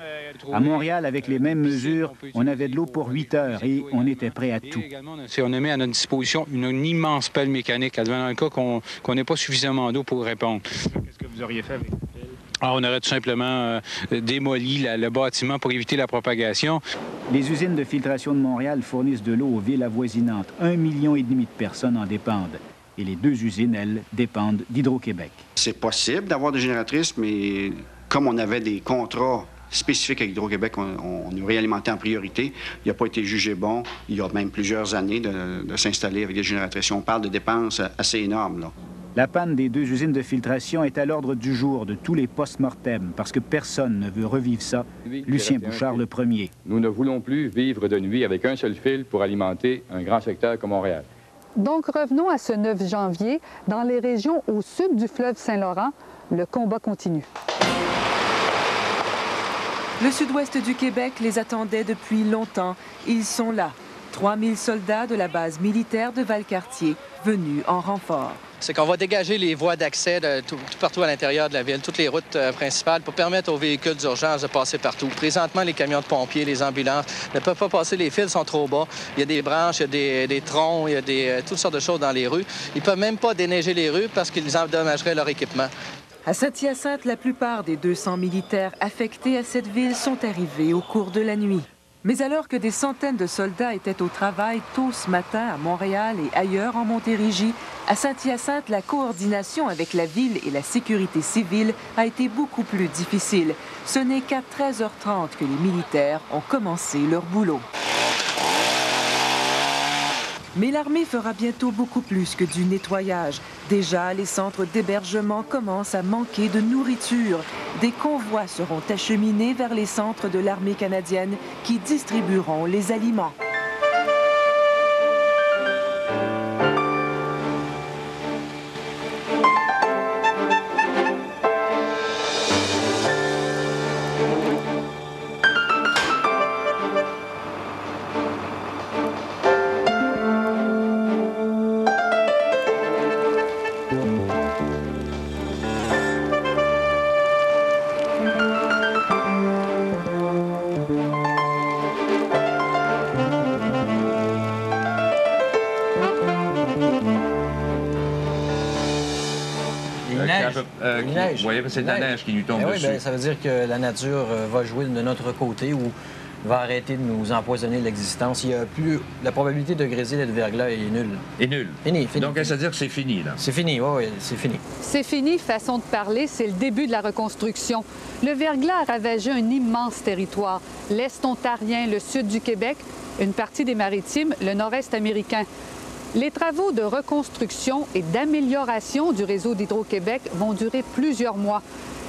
Speaker 5: À Montréal, avec les mêmes mesures, on avait de l'eau pour 8 heures et on était prêt à tout.
Speaker 11: On a mis à notre disposition une immense pelle mécanique, advenant le cas qu'on n'ait pas suffisamment d'eau pour répondre.
Speaker 19: Qu'est-ce que vous auriez fait avec?
Speaker 11: On aurait tout simplement démoli le bâtiment pour éviter la propagation.
Speaker 5: Les usines de filtration de Montréal fournissent de l'eau aux villes avoisinantes. 1,5 million de personnes en dépendent. Et les 2 usines, elles, dépendent d'Hydro-Québec.
Speaker 13: C'est possible d'avoir des génératrices, mais comme on avait des contrats spécifiques avec Hydro-Québec, on nous réalimentait en priorité. Il n'a pas été jugé bon, il y a même plusieurs années, de s'installer avec des génératrices. On parle de dépenses assez énormes, là.
Speaker 5: La panne des 2 usines de filtration est à l'ordre du jour de tous les post-mortem parce que personne ne veut revivre ça. Lucien Bouchard, le premier.
Speaker 6: Nous ne voulons plus vivre de nuit avec un seul fil pour alimenter un grand secteur comme Montréal.
Speaker 4: Donc, revenons à ce 9 janvier. Dans les régions au sud du fleuve Saint-Laurent, le combat continue.
Speaker 15: Le sud-ouest du Québec les attendait depuis longtemps. Ils sont là. 3000 soldats de la base militaire de Valcartier, venus en renfort.
Speaker 9: C'est qu'on va dégager les voies d'accès tout partout à l'intérieur de la ville, toutes les routes principales, pour permettre aux véhicules d'urgence de passer partout. Présentement, les camions de pompiers, les ambulances ne peuvent pas passer, les fils sont trop bas. Il y a des branches, il y a des troncs, il y a toutes sortes de choses dans les rues. Ils ne peuvent même pas déneiger les rues parce qu'ils endommageraient leur équipement.
Speaker 15: À Saint-Hyacinthe, la plupart des 200 militaires affectés à cette ville sont arrivés au cours de la nuit. Mais alors que des centaines de soldats étaient au travail tôt ce matin à Montréal et ailleurs en Montérégie, à Saint-Hyacinthe, la coordination avec la ville et la sécurité civile a été beaucoup plus difficile. Ce n'est qu'à 13h30 que les militaires ont commencé leur boulot. Mais l'armée fera bientôt beaucoup plus que du nettoyage. Déjà, les centres d'hébergement commencent à manquer de nourriture. Des convois seront acheminés vers les centres de l'armée canadienne qui distribueront les aliments.
Speaker 14: Vous voyez, c'est de la neige qui nous tombe dessus.
Speaker 23: Oui, bien, ça veut dire que la nature va jouer de notre côté ou va arrêter de nous empoisonner l'existence. Il y a plus... La probabilité de grésil et de verglas est nulle.
Speaker 14: Et nulle?
Speaker 23: Fini.
Speaker 14: Donc, ça veut dire que c'est fini, là?
Speaker 23: C'est fini, oui, c'est fini.
Speaker 4: C'est fini, façon de parler, c'est le début de la reconstruction. Le verglas a ravagé un immense territoire. L'Est ontarien, le sud du Québec, une partie des Maritimes, le nord-est américain. Les travaux de reconstruction et d'amélioration du réseau d'Hydro-Québec vont durer plusieurs mois.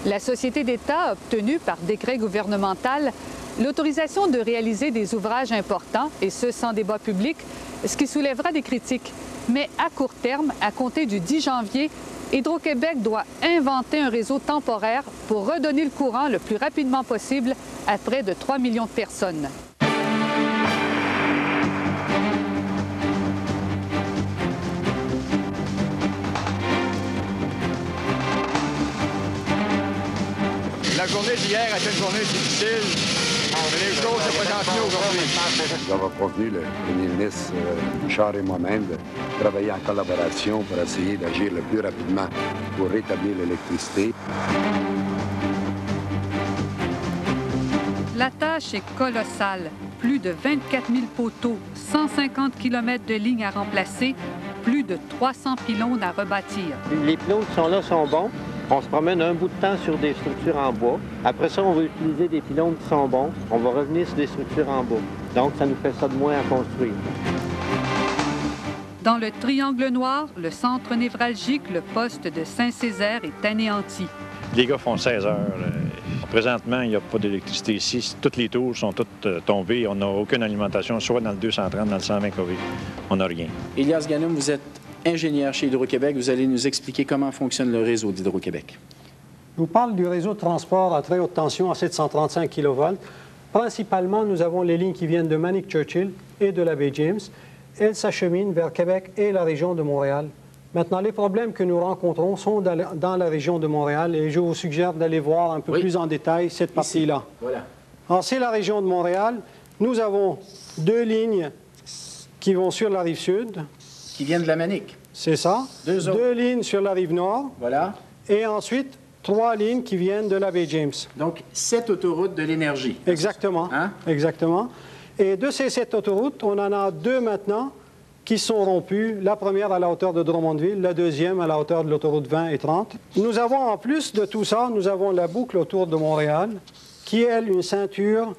Speaker 4: La Société d'État a obtenu, par décret gouvernemental, l'autorisation de réaliser des ouvrages importants, et ce, sans débat public, ce qui soulèvera des critiques. Mais à court terme, à compter du 10 janvier, Hydro-Québec doit inventer un réseau temporaire pour redonner le courant le plus rapidement possible à près de 3 millions de personnes.
Speaker 7: La journée d'hier était une journée difficile. Les choses se présentent aujourd'hui.
Speaker 3: Nous avons convenu, le premier ministre Bouchard et moi-même, de travailler en collaboration pour essayer d'agir le plus rapidement pour rétablir l'électricité.
Speaker 4: La tâche est colossale. Plus de 24 000 poteaux, 150 km de lignes à remplacer, plus de 300 pylônes à rebâtir.
Speaker 27: Les pylônes qui sont là sont bons. On se promène un bout de temps sur des structures en bois. Après ça, on va utiliser des pylônes qui sont bons. On va revenir sur des structures en bois. Donc, ça nous fait ça de moins à construire.
Speaker 4: Dans le Triangle noir, le centre névralgique, le poste de Saint-Césaire est anéanti.
Speaker 12: Les gars font 16 heures. Présentement, il n'y a pas d'électricité ici. Toutes les tours sont toutes tombées. On n'a aucune alimentation, soit dans le 230, dans le 120 kV. On n'a rien.
Speaker 17: Elias Ganoum, vous êtes ingénieur chez Hydro-Québec. Vous allez nous expliquer comment fonctionne le réseau d'Hydro-Québec.
Speaker 18: Je vous parle du réseau de transport à très haute tension à 735 kV. Principalement, nous avons les lignes qui viennent de Manic-Churchill et de la baie James. Elles s'acheminent vers Québec et la région de Montréal. Maintenant, les problèmes que nous rencontrons sont dans la région de Montréal et je vous suggère d'aller voir un peu plus en détail cette partie-là. Voilà. Alors, c'est la région de Montréal. Nous avons 2 lignes qui vont sur la rive sud.
Speaker 17: Qui viennent de la Manic.
Speaker 18: C'est ça. 2 lignes sur la rive nord.
Speaker 17: Voilà.
Speaker 18: Et ensuite, 3 lignes qui viennent de la baie James.
Speaker 17: Donc, 7 autoroutes de l'énergie.
Speaker 18: Exactement.
Speaker 17: Hein?
Speaker 18: Exactement. Et de ces 7 autoroutes, on en a 2 maintenant qui sont rompues. La première à la hauteur de Drummondville, la deuxième à la hauteur de l'autoroute 20 et 30. Nous avons, en plus de tout ça, nous avons la boucle autour de Montréal, qui est, elle, une ceinture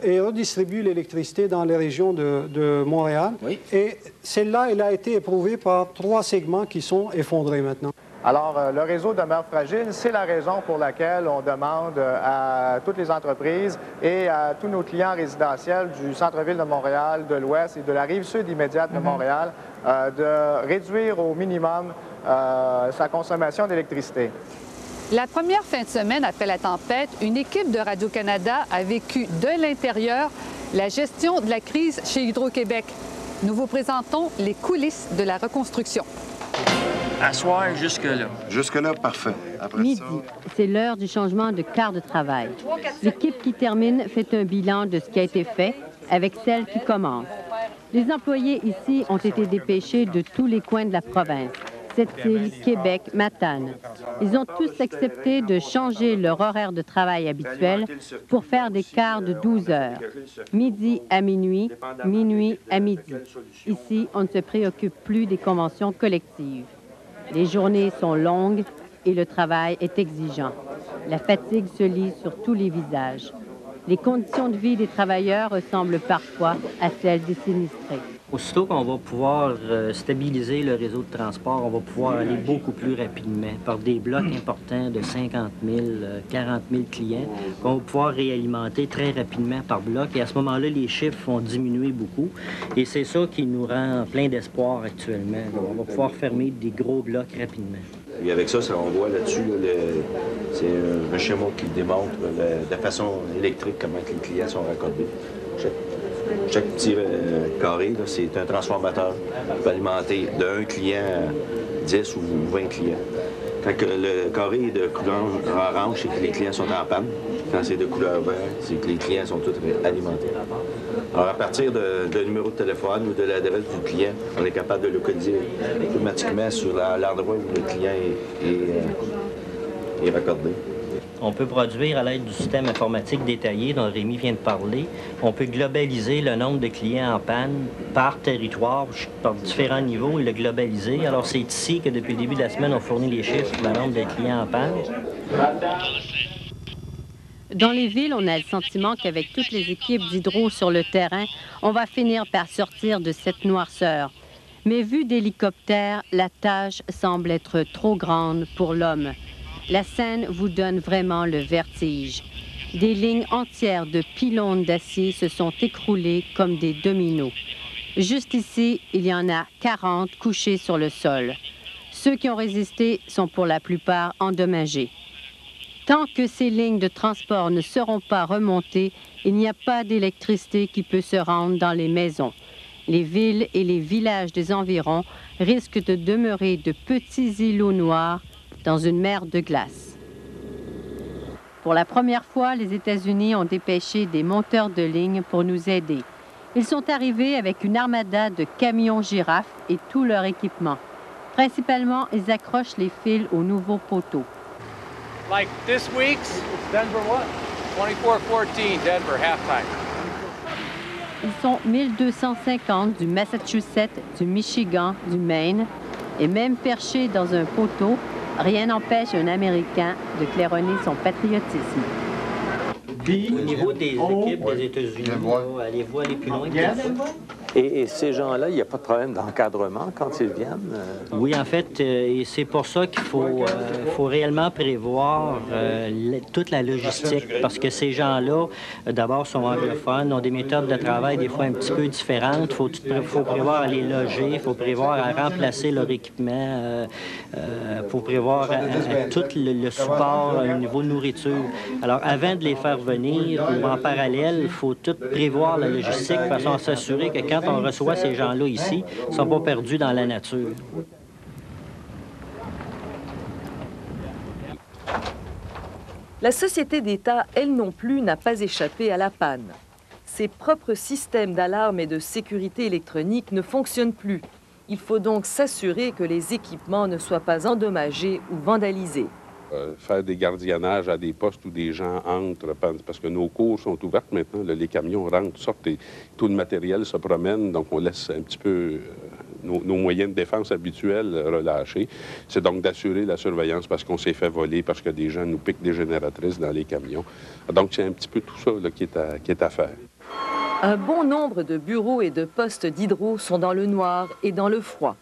Speaker 18: et redistribue l'électricité dans les régions de Montréal. Oui. Et celle-là, elle a été éprouvée par 3 segments qui sont effondrés maintenant.
Speaker 16: Alors, le réseau demeure fragile. C'est la raison pour laquelle on demande à toutes les entreprises et à tous nos clients résidentiels du centre-ville de Montréal, de l'Ouest et de la rive sud immédiate de Montréal de réduire au minimum sa consommation d'électricité.
Speaker 4: La première fin de semaine après la tempête, une équipe de Radio-Canada a vécu de l'intérieur la gestion de la crise chez Hydro-Québec. Nous vous présentons les coulisses de la reconstruction.
Speaker 21: Asseoir jusque-là.
Speaker 3: Jusque-là, parfait. Après
Speaker 24: Midi, c'est l'heure du changement de quart de travail. L'équipe qui termine fait un bilan de ce qui a été fait avec celle qui commence. Les employés ici ont été dépêchés de tous les coins de la province. Sept-Îles, Québec, Matane. Ils ont tous accepté de changer leur horaire de travail habituel pour faire des quarts de 12 heures. Midi à minuit, minuit à midi. Ici, on ne se préoccupe plus des conventions collectives. Les journées sont longues et le travail est exigeant. La fatigue se lit sur tous les visages. Les conditions de vie des travailleurs ressemblent parfois à celles des sinistrés.
Speaker 23: Aussitôt qu'on va pouvoir stabiliser le réseau de transport, on va pouvoir aller beaucoup plus rapidement par des blocs importants de 50 000, 40 000 clients qu'on va pouvoir réalimenter très rapidement par bloc. Et à ce moment-là, les chiffres vont diminuer beaucoup. Et c'est ça qui nous rend plein d'espoir actuellement. Donc, on va pouvoir fermer des gros blocs rapidement.
Speaker 25: Et avec ça, on voit là-dessus, c'est un schéma qui démontre de façon électrique comment les clients sont raccordés. Chaque petit carré, c'est un transformateur qui peut alimenter de 1 client à 10 ou 20 clients. Quand le carré est de couleur orange, c'est que les clients sont en panne. Quand c'est de couleur verte, c'est que les clients sont tous alimentés. Alors, à partir de numéro de téléphone ou de l'adresse du client, on est capable de localiser automatiquement sur l'endroit où le client est raccordé.
Speaker 23: On peut produire à l'aide du système informatique détaillé dont Rémi vient de parler. On peut globaliser le nombre de clients en panne par territoire, par différents niveaux, et le globaliser. Alors, c'est ici que depuis le début de la semaine, on fournit les chiffres sur le nombre de clients en panne.
Speaker 24: Dans les villes, on a le sentiment qu'avec toutes les équipes d'hydro sur le terrain, on va finir par sortir de cette noirceur. Mais vu d'hélicoptère, la tâche semble être trop grande pour l'homme. La scène vous donne vraiment le vertige. Des lignes entières de pylônes d'acier se sont écroulées comme des dominos. Juste ici, il y en a 40 couchés sur le sol. Ceux qui ont résisté sont pour la plupart endommagés. Tant que ces lignes de transport ne seront pas remontées, il n'y a pas d'électricité qui peut se rendre dans les maisons. Les villes et les villages des environs risquent de demeurer de petits îlots noirs dans une mer de glace. Pour la première fois, les États-Unis ont dépêché des monteurs de ligne pour nous aider. Ils sont arrivés avec une armada de camions girafes et tout leur équipement. Principalement, ils accrochent les fils aux nouveaux poteaux.
Speaker 1: Like this week's Denver what? 24-14 Denver halftime.
Speaker 24: Ils sont 1250 du Massachusetts, du Michigan, du Maine, et même perchés dans un poteau, rien n'empêche un Américain de claironner son patriotisme.
Speaker 23: Au niveau des équipes des États-Unis, allez-vous aller plus loin que ça?
Speaker 27: Et ces gens-là, il n'y a pas de problème d'encadrement quand ils viennent?
Speaker 23: Oui, en fait, et c'est pour ça qu'il faut réellement prévoir toute la logistique, parce que ces gens-là, d'abord, sont anglophones, ont des méthodes de travail des fois un petit peu différentes. Il faut prévoir à les loger, il faut prévoir à remplacer leur équipement, il faut prévoir tout le support au niveau de nourriture. Alors, avant de les faire venir ou en parallèle, il faut tout prévoir la logistique de façon à s'assurer que quand on reçoit ces gens-là ici, ils ne sont pas perdus dans la nature.
Speaker 15: La société d'État, elle non plus, n'a pas échappé à la panne. Ses propres systèmes d'alarme et de sécurité électronique ne fonctionnent plus. Il faut donc s'assurer que les équipements ne soient pas endommagés ou vandalisés.
Speaker 2: Faire des gardiennages à des postes où des gens entrent, parce que nos cours sont ouvertes maintenant, là, les camions rentrent, sortent, et tout le matériel se promène, donc on laisse un petit peu nos moyens de défense habituels relâchés. C'est donc d'assurer la surveillance parce qu'on s'est fait voler, parce que des gens nous piquent des génératrices dans les camions. Donc c'est un petit peu tout ça là, qui est à faire.
Speaker 15: Un bon nombre de bureaux et de postes d'hydro sont dans le noir et dans le froid.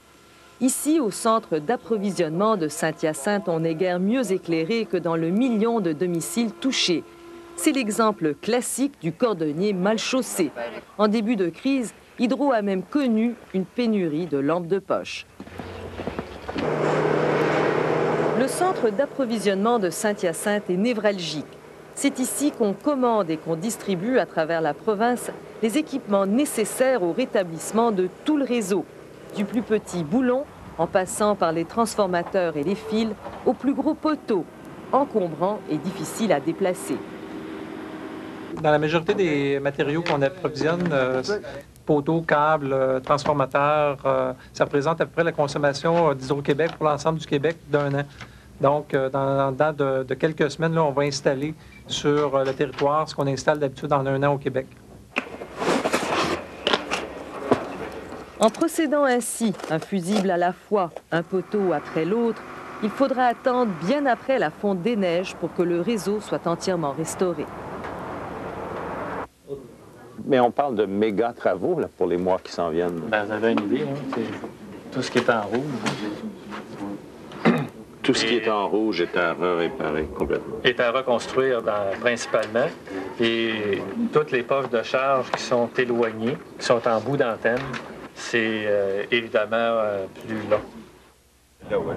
Speaker 15: Ici, au centre d'approvisionnement de Saint-Hyacinthe, on n'est guère mieux éclairé que dans le million de domiciles touchés. C'est l'exemple classique du cordonnier mal chaussé. En début de crise, Hydro a même connu une pénurie de lampes de poche. Le centre d'approvisionnement de Saint-Hyacinthe est névralgique. C'est ici qu'on commande et qu'on distribue à travers la province les équipements nécessaires au rétablissement de tout le réseau, du plus petit boulon, en passant par les transformateurs et les fils, au plus gros poteau, encombrant et difficile à déplacer.
Speaker 8: Dans la majorité des matériaux qu'on approvisionne, poteaux, câbles, transformateurs, ça représente à peu près la consommation d'Hydro-Québec pour l'ensemble du Québec d'un an. Donc, dans de quelques semaines, là, on va installer sur le territoire ce qu'on installe d'habitude en un an au Québec.
Speaker 15: En procédant ainsi, un fusible à la fois, un poteau après l'autre, il faudra attendre bien après la fonte des neiges pour que le réseau soit entièrement restauré.
Speaker 27: Mais on parle de méga travaux là, pour les mois qui s'en viennent. Ben, vous avez une idée, hein? C'est tout ce qui est en rouge. Tout ce qui est en rouge est à réparer complètement. Est à reconstruire principalement. Et toutes les postes de charge qui sont éloignées, qui sont en bout d'antenne, c'est évidemment plus long.
Speaker 2: Là, oui.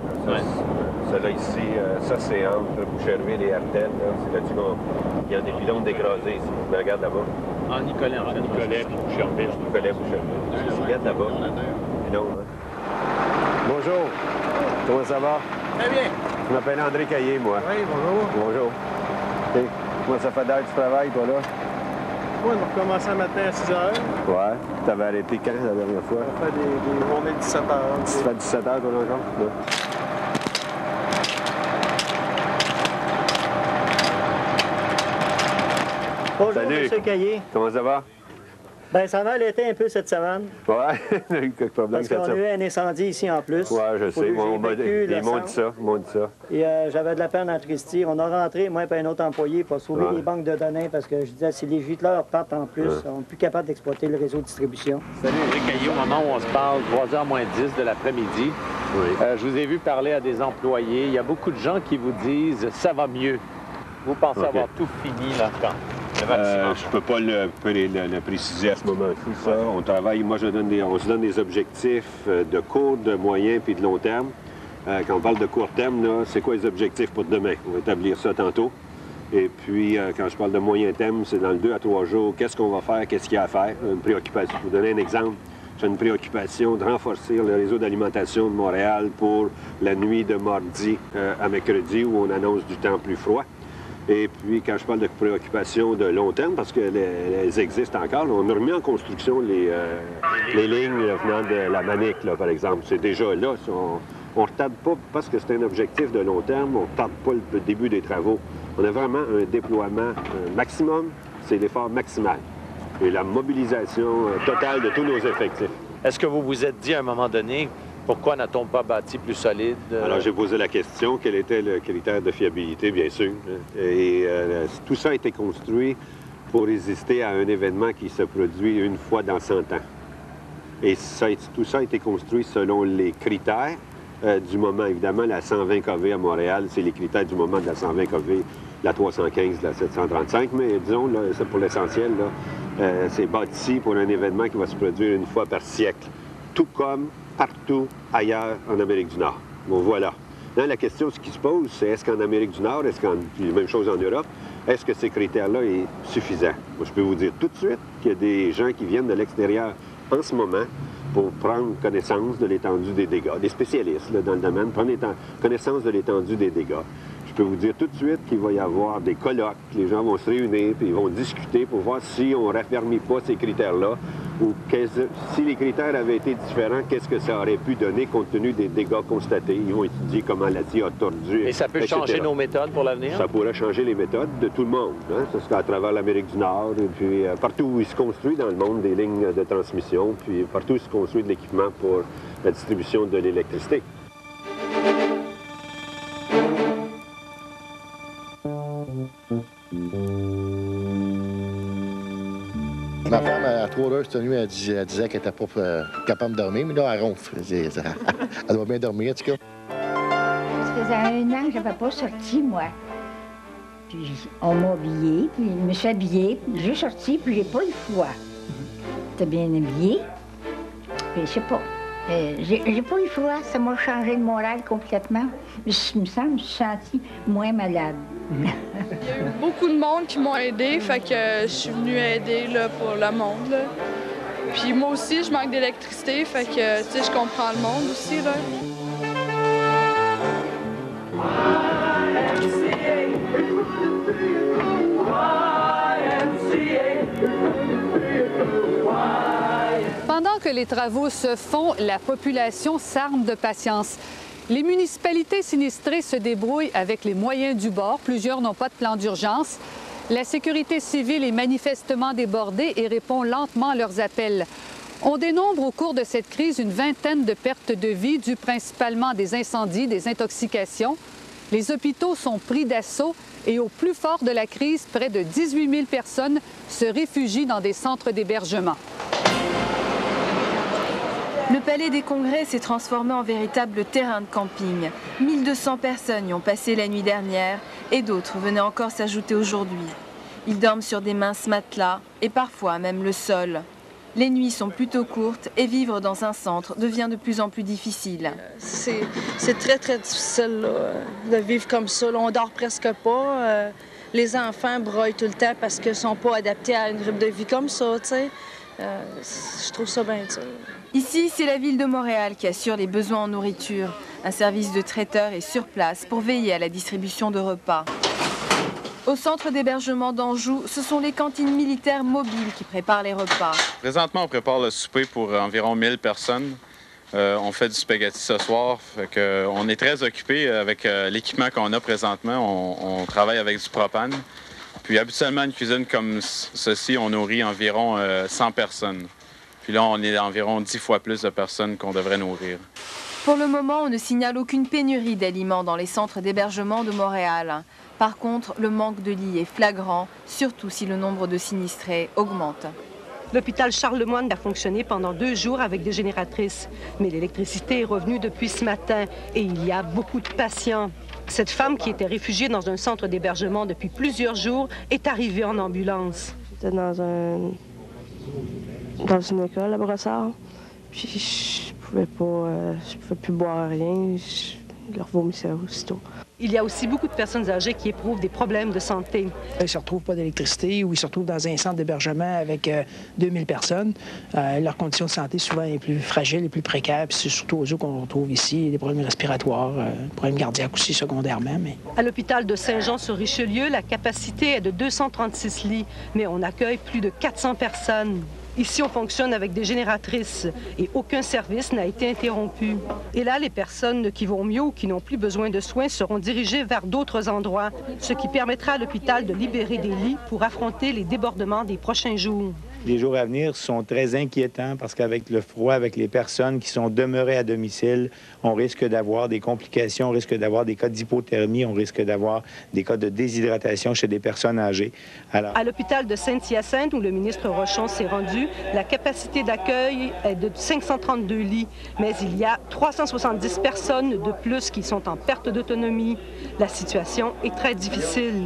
Speaker 2: Celle-là ici, ça c'est entre Boucherville et Ardennes. C'est là-dessus qu'il y a des pylônes d'écrasés ici. Mais regarde là-bas.
Speaker 27: En Nicolet, en Nicolet, puis Boucherville.
Speaker 2: Nicolet, Boucherville. Regarde là-bas. Pylône, hein. Bonjour. Comment ça va?
Speaker 1: Très bien.
Speaker 2: Je m'appelle André Caillé, moi.
Speaker 1: Oui, bonjour.
Speaker 2: Bonjour. Okay. Comment ça fait d'heure que tu travailles, toi, là?
Speaker 1: Oui, on a recommencé le matin à 6 h.
Speaker 2: Ouais. T'avais arrêté quand, la dernière fois?
Speaker 1: On fait des journées de 17 h.
Speaker 2: Tu fais 17 h, toi, encore? Ouais.
Speaker 27: Bonjour,
Speaker 2: Salut.
Speaker 27: M. Caillé.
Speaker 2: Comment ça va?
Speaker 27: Bien, ça va aller un peu cette semaine.
Speaker 2: Ouais, il y a eu quelques problèmes.
Speaker 27: Parce qu'on a eu un incendie ici en plus.
Speaker 2: Ouais, je sais. Ils m'ont dit ça.
Speaker 27: Et j'avais de la peine en Christie. On a rentré, moi et un autre employé, pour sauver les banques de données parce que je disais, si les gîteleurs partent en plus, on n'est plus capable d'exploiter le réseau de distribution. Salut, André Caillé. Au moment où on se parle, 3h moins 10 de l'après-midi, je vous ai vu parler à des employés. Il y a beaucoup de gens qui vous disent, ça va mieux. Vous pensez avoir tout fini là quand?
Speaker 2: Je ne peux pas le préciser à ce moment-ci. Ça. On travaille, moi, on se donne des objectifs de court, de moyen puis de long terme.
Speaker 10: Quand on parle de court terme, c'est quoi les objectifs pour demain? On va établir ça tantôt. Et puis, quand je parle de moyen terme, c'est dans le 2 à 3 jours, qu'est-ce qu'on va faire, qu'est-ce qu'il y a à faire? Une préoccupation. Pour vous donner un exemple, j'ai une préoccupation de renforcer le réseau d'alimentation de Montréal pour la nuit de mardi à mercredi, où on annonce du temps plus froid. Et puis, quand je parle de préoccupations de long terme, parce qu'elles existent encore, on a remis en construction les lignes venant de la Manic, là, par exemple. C'est déjà là. On ne retarde pas, parce que c'est un objectif de long terme, on ne retarde pas le début des travaux. On a vraiment un déploiement maximum, c'est l'effort maximal. Et la mobilisation totale de tous nos effectifs.
Speaker 11: Est-ce que vous vous êtes dit à un moment donné, pourquoi n'a-t-on pas bâti plus solide?
Speaker 10: Alors, j'ai posé la question, quel était le critère de fiabilité, bien sûr. Et tout ça a été construit pour résister à un événement qui se produit une fois dans 100 ans. Et tout ça a été construit selon les critères du moment. Évidemment, la 120 kV à Montréal, c'est les critères du moment de la 120 kV, la 315, la 735. Mais disons, là, ça pour l'essentiel, c'est bâti pour un événement qui va se produire une fois par siècle. Tout comme partout ailleurs en Amérique du Nord. Bon, voilà. Là, la question, ce qui se pose, c'est est-ce qu'en Amérique du Nord, puis même chose en Europe, est-ce que ces critères-là sont suffisants? Moi, je peux vous dire tout de suite qu'il y a des gens qui viennent de l'extérieur en ce moment pour prendre connaissance de l'étendue des dégâts. Des spécialistes là, dans le domaine prennent connaissance de l'étendue des dégâts. Je peux vous dire tout de suite qu'il va y avoir des colloques, les gens vont se réunir, puis ils vont discuter pour voir si on ne raffermit pas ces critères-là, ou si les critères avaient été différents, qu'est-ce que ça aurait pu donner compte tenu des dégâts constatés. Ils vont étudier comment l'acier a tordu,
Speaker 11: Et ça peut
Speaker 10: etc.
Speaker 11: changer nos méthodes pour l'avenir?
Speaker 10: Ça pourrait changer les méthodes de tout le monde. Hein? Ça sera à travers l'Amérique du Nord, et puis partout où il se construit dans le monde des lignes de transmission, puis partout où il se construit de l'équipement pour la distribution de l'électricité.
Speaker 13: Ma femme, à 3 heures cette nuit, elle disait qu'elle n'était pas capable de dormir, mais là, elle ronfle. Elle doit bien dormir, en tout cas.
Speaker 19: Ça faisait 1 an que je n'avais pas sorti, moi. Puis on m'a habillée, puis je me suis habillée, puis j'ai sorti, puis j'ai pas eu froid. J'étais bien habillée, puis je sais pas. J'ai pas eu froid, ça m'a changé le moral complètement. Il me semble que je me suis sentie moins malade.
Speaker 20: Il y a eu beaucoup de monde qui m'ont aidé, fait que je suis venue aider là, pour le monde. Là. Puis moi aussi, je manque d'électricité, fait que tu sais, je comprends le monde aussi. Là.
Speaker 4: Pendant que les travaux se font, la population s'arme de patience. Les municipalités sinistrées se débrouillent avec les moyens du bord. Plusieurs n'ont pas de plan d'urgence. La sécurité civile est manifestement débordée et répond lentement à leurs appels. On dénombre au cours de cette crise une vingtaine de pertes de vie dues principalement à des incendies, des intoxications. Les hôpitaux sont pris d'assaut et au plus fort de la crise, près de 18 000 personnes se réfugient dans des centres d'hébergement.
Speaker 15: Le Palais des Congrès s'est transformé en véritable terrain de camping. 1200 personnes y ont passé la nuit dernière et d'autres venaient encore s'ajouter aujourd'hui. Ils dorment sur des minces matelas et parfois même le sol. Les nuits sont plutôt courtes et vivre dans un centre devient de plus en plus difficile.
Speaker 20: C'est très, très difficile là, de vivre comme ça. Là, on dort presque pas. Les enfants broient tout le temps parce qu'ils ne sont pas adaptés à une grippe de vie comme ça. Je trouve ça bien dur.
Speaker 15: Ici, c'est la ville de Montréal qui assure les besoins en nourriture. Un service de traiteur est sur place pour veiller à la distribution de repas. Au centre d'hébergement d'Anjou, ce sont les cantines militaires mobiles qui préparent les repas.
Speaker 22: Présentement, on prépare le souper pour environ 1000 personnes. On fait du spaghetti ce soir. On est très occupés avec l'équipement qu'on a présentement. On travaille avec du propane. Puis habituellement, une cuisine comme ceci, on nourrit environ 100 personnes. Puis là, on est environ 10 fois plus de personnes qu'on devrait nourrir.
Speaker 15: Pour le moment, on ne signale aucune pénurie d'aliments dans les centres d'hébergement de Montréal. Par contre, le manque de lits est flagrant, surtout si le nombre de sinistrés augmente.
Speaker 26: L'hôpital Charles-Lemoine a fonctionné pendant 2 jours avec des génératrices. Mais l'électricité est revenue depuis ce matin et il y a beaucoup de patients. Cette femme qui était réfugiée dans un centre d'hébergement depuis plusieurs jours est arrivée en ambulance.
Speaker 28: J'étais dans une école à Brossard. Puis je pouvais plus boire rien.
Speaker 26: ils leur vomissaient aussitôt. Il y a aussi beaucoup de personnes âgées qui éprouvent des problèmes de santé.
Speaker 5: Ils ne se retrouvent pas d'électricité ou ils se retrouvent dans un centre d'hébergement avec 2000 personnes. Leur condition de santé souvent est plus fragile et plus précaire. Puis c'est surtout aux eux qu'on retrouve ici des problèmes respiratoires, problèmes cardiaques aussi secondairement. Mais...
Speaker 26: À l'hôpital de Saint-Jean-sur-Richelieu, la capacité est de 236 lits, mais on accueille plus de 400 personnes. Ici, on fonctionne avec des génératrices et aucun service n'a été interrompu. Et là, les personnes qui vont mieux ou qui n'ont plus besoin de soins seront dirigées vers d'autres endroits, ce qui permettra à l'hôpital de libérer des lits pour affronter les débordements des prochains jours.
Speaker 6: Les jours à venir sont très inquiétants parce qu'avec le froid, avec les personnes qui sont demeurées à domicile, on risque d'avoir des complications, on risque d'avoir des cas d'hypothermie, on risque d'avoir des cas de déshydratation chez des personnes âgées. Alors...
Speaker 26: À l'hôpital de Saint-Hyacinthe, où le ministre Rochon s'est rendu, la capacité d'accueil est de 532 lits, mais il y a 370 personnes de plus qui sont en perte d'autonomie. La situation est très difficile.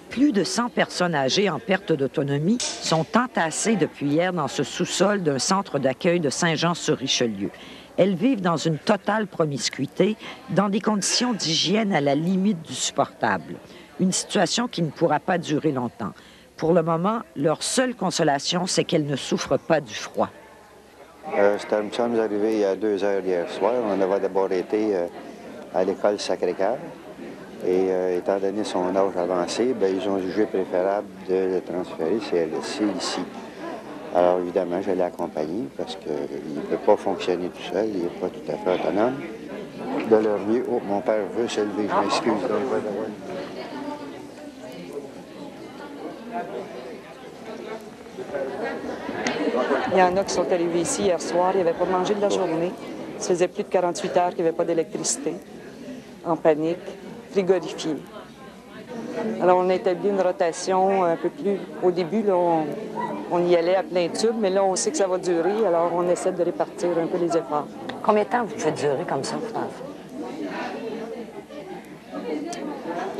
Speaker 7: Plus de 100 personnes âgées en perte d'autonomie sont entassées depuis hier dans ce sous-sol d'un centre d'accueil de Saint-Jean-sur-Richelieu. Elles vivent dans une totale promiscuité, dans des conditions d'hygiène à la limite du supportable. Une situation qui ne pourra pas durer longtemps. Pour le moment, leur seule consolation, c'est qu'elles ne souffrent pas du froid.
Speaker 9: Nous sommes arrivés il y a 2 heures hier soir. On avait d'abord été à l'école Sacré-Cœur. Et étant donné son âge avancé, bien, ils ont jugé préférable de le transférer CLSC ici. Alors évidemment, je l'ai accompagné parce qu'il ne peut pas fonctionner tout seul, il n'est pas tout à fait autonome. De leur mieux, oh, mon père veut se lever, je m'excuse.
Speaker 12: Il y en a qui sont arrivés ici hier soir, ils n'avaient pas mangé de la journée. Ça faisait plus de 48 heures qu'il n'y avait pas d'électricité, en panique. Frigorifié. Alors, on a établi une rotation un peu plus... Au début, là, on y allait à plein tube, mais là, on sait que ça va durer, alors on essaie de répartir un peu les efforts.
Speaker 7: Combien de temps vous faites durer comme ça, vous pensez?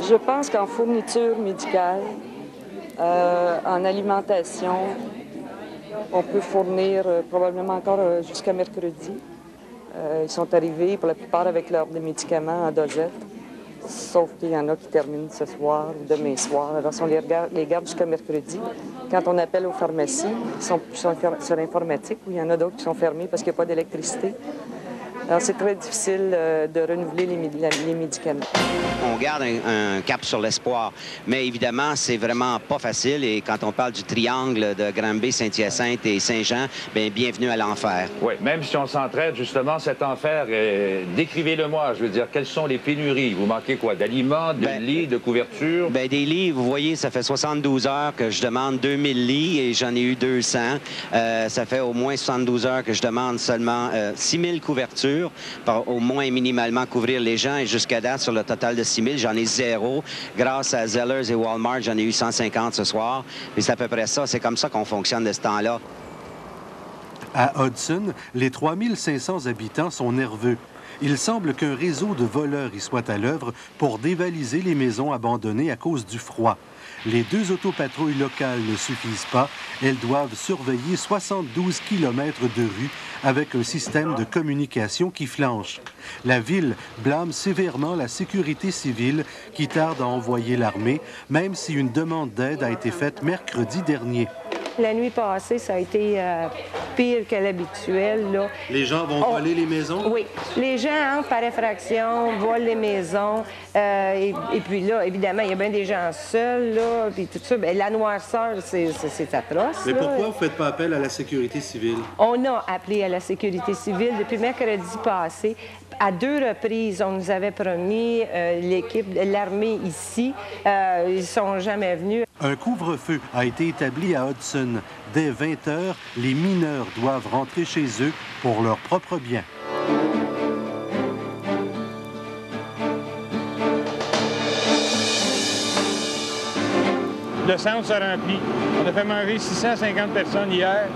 Speaker 12: Je pense qu'en fourniture médicale, en alimentation, on peut fournir probablement encore jusqu'à mercredi. Ils sont arrivés, pour la plupart, avec leurs médicaments en dosette. Sauf qu'il y en a qui terminent ce soir ou demain soir. Alors, si on les garde jusqu'à mercredi, quand on appelle aux pharmacies, ils sont sur l'informatique, où il y en a d'autres qui sont fermés parce qu'il n'y a pas d'électricité. Alors, c'est très difficile de renouveler les médicaments.
Speaker 14: On garde un cap sur l'espoir, mais évidemment, c'est vraiment pas facile. Et quand on parle du triangle de Granby, Saint-Hyacinthe et Saint-Jean, bien, bienvenue à l'enfer.
Speaker 17: Oui, même si on s'entraide, justement, cet enfer, décrivez-le-moi. Je veux dire, quelles sont les pénuries? Vous manquez quoi? D'aliments, de lits, de couvertures?
Speaker 14: Bien, des lits, vous voyez, ça fait 72 heures que je demande 2000 lits et j'en ai eu 200. Ça fait au moins 72 heures que je demande seulement 6000 couvertures. Pour au moins minimalement couvrir les gens. Et jusqu'à date, sur le total de 6 000, j'en ai 0. Grâce à Zellers et Walmart, j'en ai eu 150 ce soir. Et c'est à peu près ça. C'est comme ça qu'on fonctionne de ce temps-là.
Speaker 28: À Hudson, les 3500 habitants sont nerveux. Il semble qu'un réseau de voleurs y soit à l'œuvre pour dévaliser les maisons abandonnées à cause du froid. Les 2 autopatrouilles locales ne suffisent pas. Elles doivent surveiller 72 km de rue avec un système de communication qui flanche. La ville blâme sévèrement la sécurité civile qui tarde à envoyer l'armée, même si une demande d'aide a été faite mercredi dernier.
Speaker 29: La nuit passée, ça a été pire que l'habituel.
Speaker 28: Les gens vont voler les maisons?
Speaker 29: Oui. Les gens entrent par effraction, volent les maisons. Et puis là, évidemment, il y a bien des gens seuls, là, puis tout ça. Bien, la noirceur, c'est atroce.
Speaker 28: Mais
Speaker 29: là.
Speaker 28: pourquoi vous ne faites pas appel à la sécurité civile?
Speaker 29: On a appelé à la sécurité civile depuis mercredi passé. À 2 reprises, on nous avait promis l'équipe de l'armée ici. Ils ne sont jamais venus.
Speaker 28: Un couvre-feu a été établi à Hudson. Dès 20 heures, les mineurs doivent rentrer chez eux pour leur propre bien.
Speaker 30: Le centre se remplit. On a fait manger 650 personnes hier.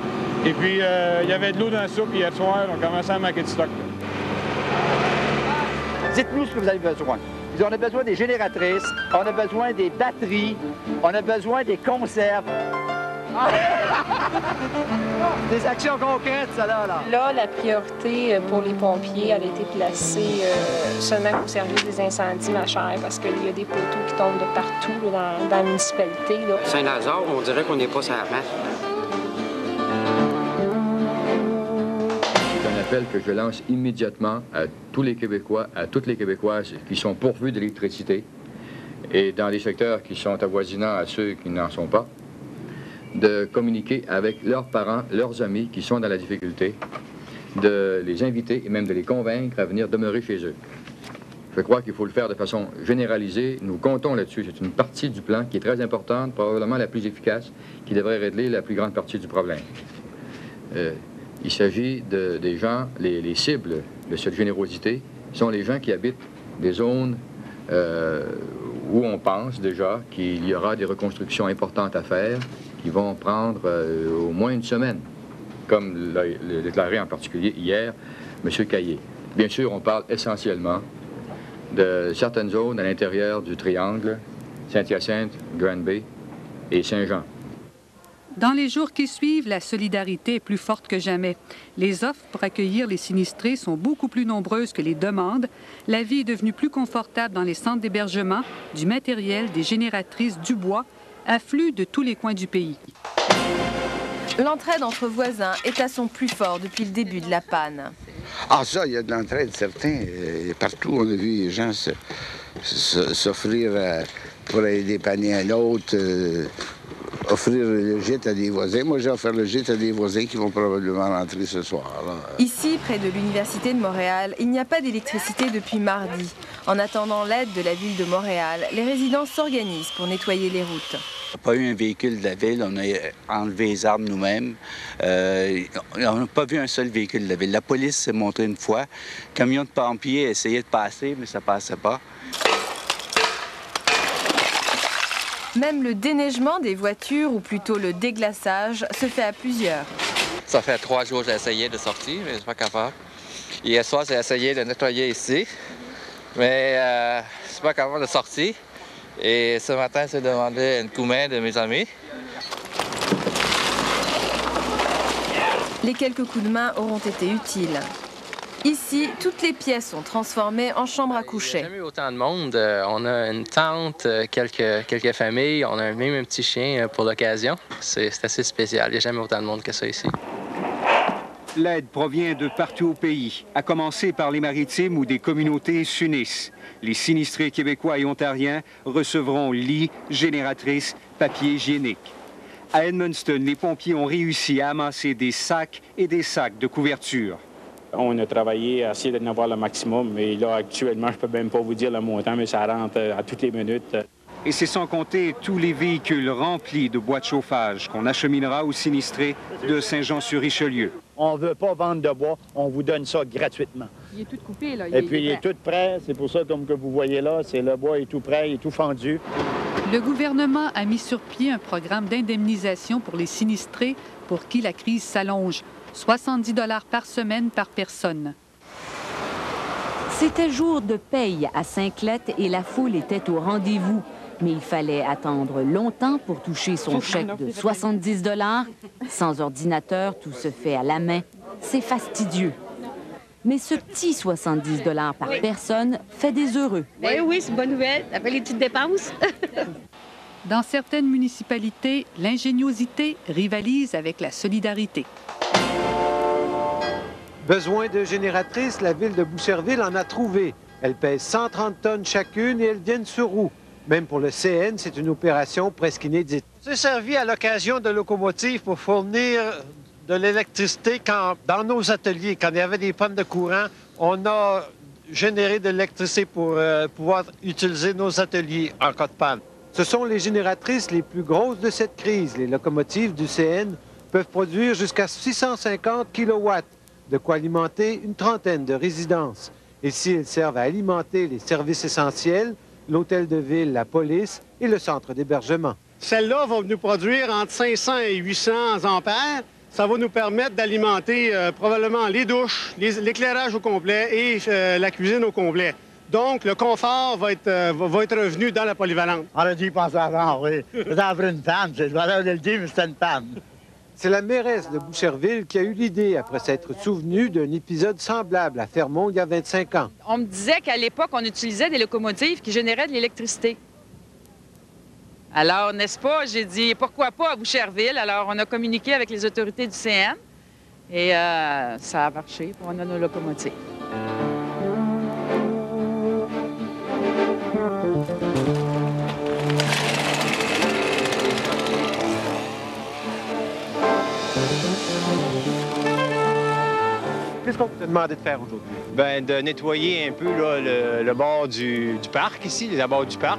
Speaker 30: Et puis, il y avait de l'eau dans la soupe hier soir. On commençait à manquer de stock.
Speaker 31: Dites-nous ce que vous avez besoin. On a besoin des génératrices, on a besoin des batteries, on a besoin des conserves. Des actions concrètes, ça, là.
Speaker 29: Là, la priorité pour les pompiers, elle a été placée seulement au service des incendies, ma chère, parce qu'il y a des poteaux qui tombent de partout là, dans la municipalité. Là.
Speaker 1: Saint-Lazare, on dirait qu'on n'est pas sur la map.
Speaker 2: C'est un appel que je lance immédiatement à tous les Québécois, à toutes les Québécoises qui sont pourvus d'électricité et dans les secteurs qui sont avoisinants à ceux qui n'en sont pas, de communiquer avec leurs parents, leurs amis qui sont dans la difficulté, de les inviter et même de les convaincre à venir demeurer chez eux. Je crois qu'il faut le faire de façon généralisée. Nous comptons là-dessus. C'est une partie du plan qui est très importante, probablement la plus efficace, qui devrait régler la plus grande partie du problème. Il s'agit des gens, les cibles de cette générosité sont les gens qui habitent des zones où on pense déjà qu'il y aura des reconstructions importantes à faire qui vont prendre au moins une semaine, comme l'a déclaré en particulier hier M. Caillé. Bien sûr, on parle essentiellement de certaines zones à l'intérieur du triangle, Saint-Hyacinthe, Granby et Saint-Jean.
Speaker 4: Dans les jours qui suivent, la solidarité est plus forte que jamais. Les offres pour accueillir les sinistrés sont beaucoup plus nombreuses que les demandes. La vie est devenue plus confortable dans les centres d'hébergement. Du matériel, des génératrices, du bois affluent de tous les coins du pays.
Speaker 3: L'entraide entre voisins est à son plus fort depuis le début de la panne.
Speaker 8: Ah ça, il y a de l'entraide, certain. Partout, on a vu les gens s'offrir pour aller dépanner un autre, offrir le gîte à des voisins. Moi, j'ai offert le gîte à des voisins qui vont probablement rentrer ce soir. Là.
Speaker 3: Ici, près de l'Université de Montréal, il n'y a pas d'électricité depuis mardi. En attendant l'aide de la Ville de Montréal, les résidents s'organisent pour nettoyer les routes.
Speaker 16: On n'a pas eu un véhicule de la Ville, on a enlevé les arbres nous-mêmes. On n'a pas vu un seul véhicule de la Ville. La police s'est montrée une fois. Le camion de pompiers a essayé de passer, mais ça ne passait pas.
Speaker 3: Même le déneigement des voitures, ou plutôt le déglaçage, se fait à plusieurs.
Speaker 18: Ça fait 3 jours que j'ai essayé de sortir, mais je ne suis pas capable. Hier soir, j'ai essayé de nettoyer ici, mais je ne suis pas capable de sortir. Et ce matin, j'ai demandé un coup de main de mes amis.
Speaker 3: Les quelques coups de main auront été utiles. Ici, toutes les pièces sont transformées en chambre à coucher.
Speaker 18: Il n'y a jamais eu autant de monde. On a une tante, quelques familles, on a même un petit chien pour l'occasion. C'est assez spécial. Il n'y a jamais autant de monde que ça ici.
Speaker 21: L'aide provient de partout au pays, à commencer par les Maritimes où des communautés s'unissent. Les sinistrés québécois et ontariens recevront lits, génératrices, papier hygiénique. À Edmundston, les pompiers ont réussi à amasser des sacs et des sacs de couverture.
Speaker 23: On a travaillé à essayer d'en avoir le maximum, mais là, actuellement, je ne peux même pas vous dire le montant, mais ça rentre à toutes les minutes.
Speaker 21: Et c'est sans compter tous les véhicules remplis de bois de chauffage qu'on acheminera aux sinistrés de Saint-Jean-sur-Richelieu.
Speaker 31: On ne veut pas vendre de bois, on vous donne ça gratuitement.
Speaker 4: Il est tout coupé, là.
Speaker 31: Et puis, il est tout prêt. C'est pour ça, comme que vous voyez là, le bois est tout prêt, il est tout fendu.
Speaker 4: Le gouvernement a mis sur pied un programme d'indemnisation pour les sinistrés pour qui la crise s'allonge. 70 $ par semaine par personne.
Speaker 24: C'était jour de paye à Saint-Clet et la foule était au rendez-vous. Mais il fallait attendre longtemps pour toucher son chèque de 70 $. Sans ordinateur, tout se fait à la main. C'est fastidieux. Mais ce petit 70 $ par personne fait des heureux.
Speaker 25: Oui, c'est une bonne nouvelle. Après les petites dépenses.
Speaker 4: Dans certaines municipalités, l'ingéniosité rivalise avec la solidarité.
Speaker 27: Besoin de génératrices, la ville de Boucherville en a trouvé. Elles pèsent 130 tonnes chacune et elles viennent sur roue. Même pour le CN, c'est une opération presque inédite. C'est servi à l'occasion de locomotives pour fournir de l'électricité dans nos ateliers. Quand il y avait des pannes de courant, on a généré de l'électricité pour pouvoir utiliser nos ateliers en cas de panne. Ce sont les génératrices les plus grosses de cette crise. Les locomotives du CN peuvent produire jusqu'à 650 kW, de quoi alimenter une trentaine de résidences. Ici, elles servent à alimenter les services essentiels, l'hôtel de ville, la police et le centre d'hébergement.
Speaker 31: Celles-là vont nous produire entre 500 et 800 ampères. Ça va nous permettre d'alimenter probablement les douches, l'éclairage au complet et la cuisine au complet. Donc, le confort va être revenu dans la polyvalente.
Speaker 5: On a dû y penser avant, oui. C'était après une panne, c'est le valeur de le dire, mais c'était une panne.
Speaker 27: C'est la mairesse de Boucherville qui a eu l'idée, après s'être souvenue d'un épisode semblable à Fermont il y a 25 ans.
Speaker 6: On me disait qu'à l'époque, on utilisait des locomotives qui généraient de l'électricité. Alors, n'est-ce pas, j'ai dit, pourquoi pas à Boucherville? Alors, on a communiqué avec les autorités du CN et ça a marché. On a nos locomotives.
Speaker 27: Qu'est-ce qu'on vous a demandé de faire aujourd'hui?
Speaker 31: Ben, de nettoyer un peu là, le bord du parc ici, les abords du parc,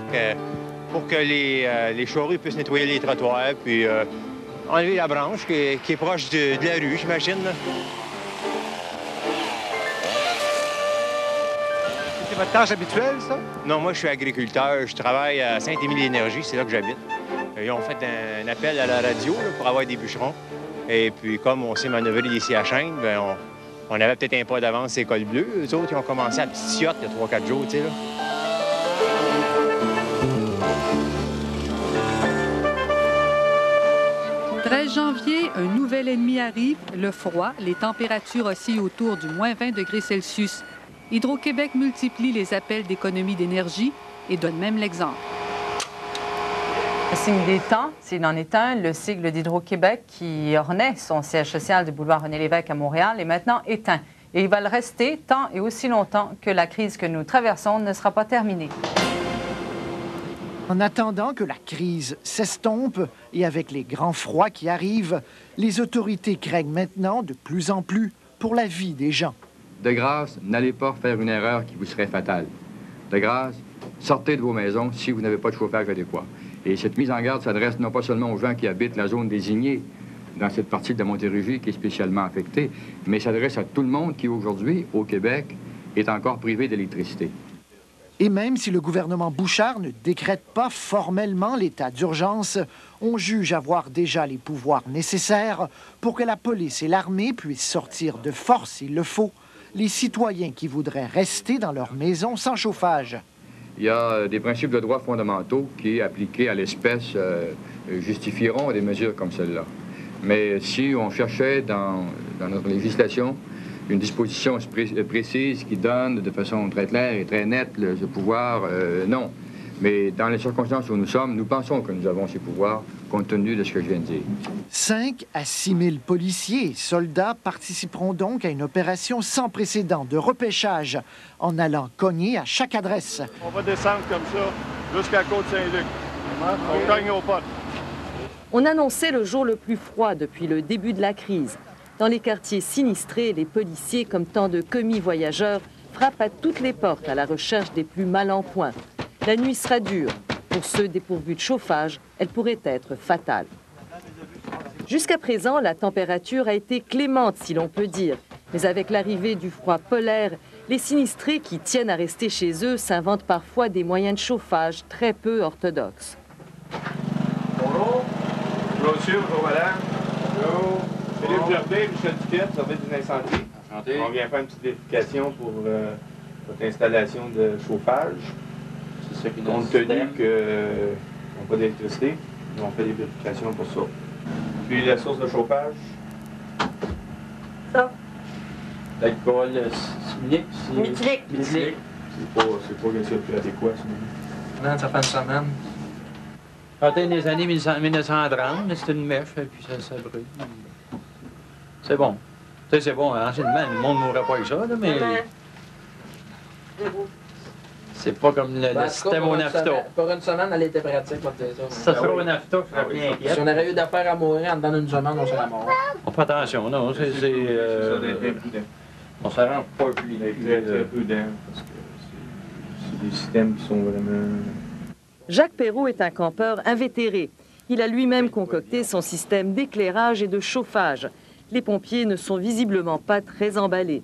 Speaker 31: pour que les charrues puissent nettoyer les trottoirs, puis enlever la branche qui est proche de la rue, j'imagine. C'est votre tâche habituelle, ça? Non, moi, je suis agriculteur. Je travaille à Saint-Émile-Énergie, c'est là que j'habite. Ils ont fait un appel à la radio là, pour avoir des bûcherons. Et puis, comme on s'est manœuvré ici à Chêne, ben on avait peut-être un pas d'avance ces cols bleus. Eux autres, ils ont commencé à petite yacht il y a 3-4 jours, tu sais, là.
Speaker 4: 13 janvier, un nouvel ennemi arrive, le froid. Les températures oscillent autour du moins 20 degrés Celsius. Hydro-Québec multiplie les appels d'économie d'énergie et donne même l'exemple.
Speaker 9: Le signe des temps, s'il en est un, le sigle d'Hydro-Québec qui ornait son siège social du boulevard René-Lévesque à Montréal est maintenant éteint. Et il va le rester tant et aussi longtemps que la crise que nous traversons ne sera pas terminée.
Speaker 10: En attendant que la crise s'estompe et avec les grands froids qui arrivent, les autorités craignent maintenant de plus en plus pour la vie des gens.
Speaker 2: De grâce, n'allez pas faire une erreur qui vous serait fatale. De grâce, sortez de vos maisons si vous n'avez pas de chauffage adéquat. Et cette mise en garde s'adresse non pas seulement aux gens qui habitent la zone désignée dans cette partie de la Montérégie qui est spécialement affectée, mais s'adresse à tout le monde qui, aujourd'hui, au Québec, est encore privé d'électricité.
Speaker 10: Et même si le gouvernement Bouchard ne décrète pas formellement l'état d'urgence, on juge avoir déjà les pouvoirs nécessaires pour que la police et l'armée puissent sortir de force, s'il le faut, les citoyens qui voudraient rester dans leur maison sans chauffage.
Speaker 2: Il y a des principes de droits fondamentaux qui, appliqués à l'espèce, justifieront des mesures comme celle-là. Mais si on cherchait dans notre législation une disposition précise qui donne de façon très claire et très nette ce pouvoir, non. Mais dans les circonstances où nous sommes, nous pensons que nous avons ces pouvoirs, compte tenu de ce que je viens de dire.
Speaker 10: 5 à 6 000 policiers et soldats participeront donc à une opération sans précédent de repêchage en allant cogner à chaque adresse.
Speaker 31: On va descendre comme ça jusqu'à Côte-Saint-Luc. On cogne aux portes.
Speaker 9: On annonçait le jour le plus froid depuis le début de la crise. Dans les quartiers sinistrés, les policiers, comme tant de commis voyageurs, frappent à toutes les portes à la recherche des plus mal en point. La nuit sera dure. Pour ceux dépourvus de chauffage, elle pourrait être fatale. Jusqu'à présent, la température a été clémente, si l'on peut dire. Mais avec l'arrivée du froid polaire, les sinistrés qui tiennent à rester chez eux s'inventent parfois des moyens de chauffage très peu orthodoxes.
Speaker 31: Bonjour. Bonjour, monsieur. Bonjour, madame. Bonjour. Philippe Jardin, Michel Duquette, service des incendies. Enchanté. On vient faire une petite vérification pour votre installation de chauffage. C'est ça qui compte tenu qu'on n'a pas d'électricité, on fait des vérifications pour ça. Puis la source de chauffage.
Speaker 9: Ça.
Speaker 31: L'alcool similique.
Speaker 9: Méthylique.
Speaker 31: C'est pas quelque chose de plus adéquat, ça.
Speaker 11: Non, ça fait une semaine. Peut-être des années 1930, mais c'est une mèche, et puis ça brûle. C'est bon. Tu sais, c'est bon, anciennement, le monde ne mourrait pas avec ça, là, mais... C'est pas comme le système au NAFTA.
Speaker 13: Pour une semaine, elle était pratique, on va dire ça.
Speaker 11: Ça serait au NAFTA, je serais bien inquiet.
Speaker 13: Si on aurait eu d'affaires à mourir en dedans d'une semaine, on serait mort.
Speaker 11: On fait attention, non, c'est... On s'en rend pas plus.
Speaker 31: Très prudent, parce que c'est des systèmes qui sont vraiment...
Speaker 9: Jacques Perrault est un campeur invétéré. Il a lui-même concocté son système d'éclairage et de chauffage. Les pompiers ne sont visiblement pas très emballés.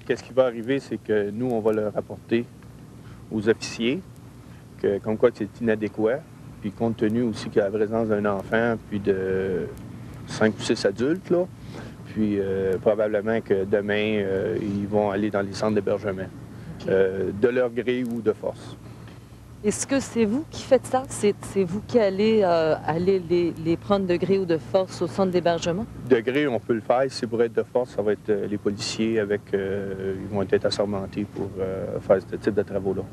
Speaker 23: Qu'est-ce qui va arriver, c'est que nous, on va le rapporter aux officiers, comme quoi c'est inadéquat, puis compte tenu aussi qu'il y a la présence d'un enfant, puis de 5 ou 6 adultes, là, puis probablement que demain, ils vont aller dans les centres d'hébergement. de leur gré ou de force.
Speaker 9: Est-ce que c'est vous qui faites ça? C'est vous qui allez, les prendre de gré ou de force au centre d'hébergement?
Speaker 23: De gré, on peut le faire. Si pour être de force, ça va être les policiers avec... ils vont être assermentés pour faire ce type de travaux-là.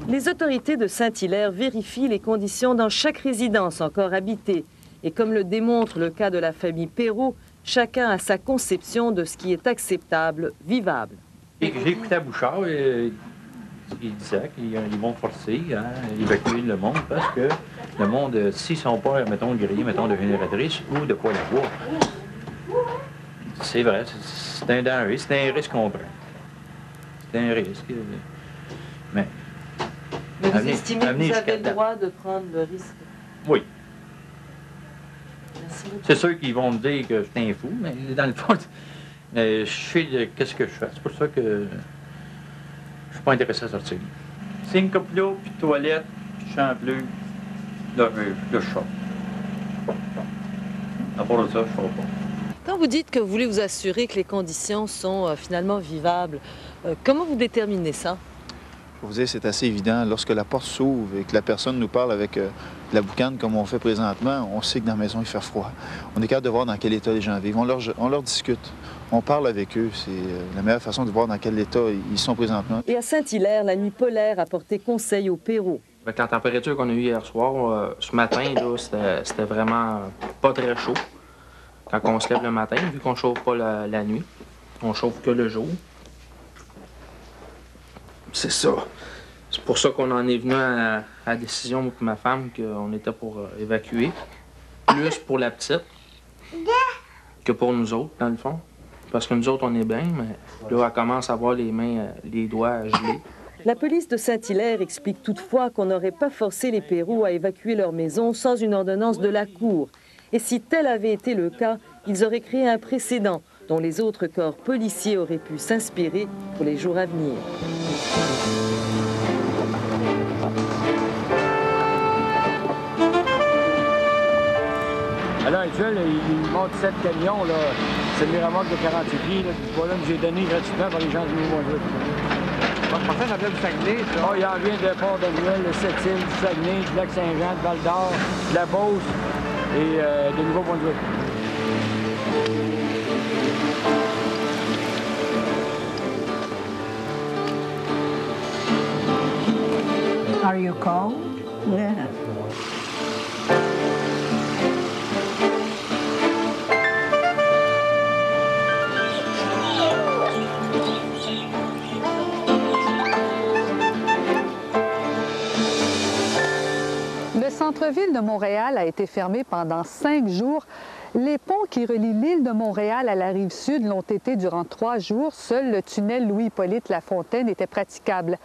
Speaker 9: Les autorités de Saint-Hilaire vérifient les conditions dans chaque résidence encore habitée. Et comme le démontre le cas de la famille Perrault, chacun a sa conception de ce qui est acceptable, vivable.
Speaker 11: J'ai écouté à Bouchard et il disait qu'ils vont forcer à évacuer le monde parce que le monde, s'ils ne sont pas, mettons, grillés, mettons, de génératrices ou de poêle à bois, c'est vrai, c'est un danger, c'est un risque qu'on prend. C'est un risque. Mais
Speaker 9: vous estimez que vous avez le droit de prendre le risque?
Speaker 11: Oui. C'est sûr qu'ils vont me dire que je suis un fou, mais dans le fond, je sais qu'est-ce que je fais. C'est pour ça que je suis pas intéressé à sortir. C'est une coupe d'eau, puis toilette, puis champleur, là, je sors. À part de ça, je ne sors pas.
Speaker 9: Quand vous dites que vous voulez vous assurer que les conditions sont finalement vivables, comment vous déterminez ça?
Speaker 7: Je vous dire, c'est assez évident. Lorsque la porte s'ouvre et que la personne nous parle avec la boucane comme on fait présentement, on sait que dans la maison, il fait froid. On est capable de voir dans quel état les gens vivent. On leur discute. On parle avec eux. C'est la meilleure façon de voir dans quel état ils sont présentement.
Speaker 9: Et à Saint-Hilaire, la nuit polaire a porté conseil aux Perrault.
Speaker 13: Avec la température qu'on a eue hier soir, ce matin, c'était vraiment pas très chaud. Quand on se lève le matin, vu qu'on chauffe pas la nuit, on chauffe que le jour. C'est ça. C'est pour ça qu'on en est venu à la décision, moi et ma femme, qu'on était pour évacuer. Plus pour la petite que pour nous autres, dans le fond. Parce que nous autres, on est bien, mais là, elle commence à avoir les mains, les doigts gelés.
Speaker 9: La police de Saint-Hilaire explique toutefois qu'on n'aurait pas forcé les Perrault à évacuer leur maison sans une ordonnance de la Cour. Et si tel avait été le cas, ils auraient créé un précédent dont les autres corps policiers auraient pu s'inspirer pour les jours à venir.
Speaker 12: À l'heure actuelle, il monte 7 camions, là. C'est le remorque de 48 pieds, là. Puis voilà, j'ai donné gratuitement par les gens du Nouveau-Brunswick.
Speaker 27: Parfait, ça vient du Saguenay, ça?
Speaker 12: Oh, il en vient de Port-de-Noël, de Sept-Îles, du Saguenay, du Lac-Saint-Jean, de Val-d'Or, de la Beauce et de Nouveau-Brunswick.
Speaker 14: Are you cold? Yeah.
Speaker 4: Le centre-ville de Montréal a été fermé pendant 5 jours. Les ponts qui relient l'île de Montréal à la rive sud l'ont été durant 3 jours. Seul le tunnel Louis-Hippolyte Lafontaine était praticable.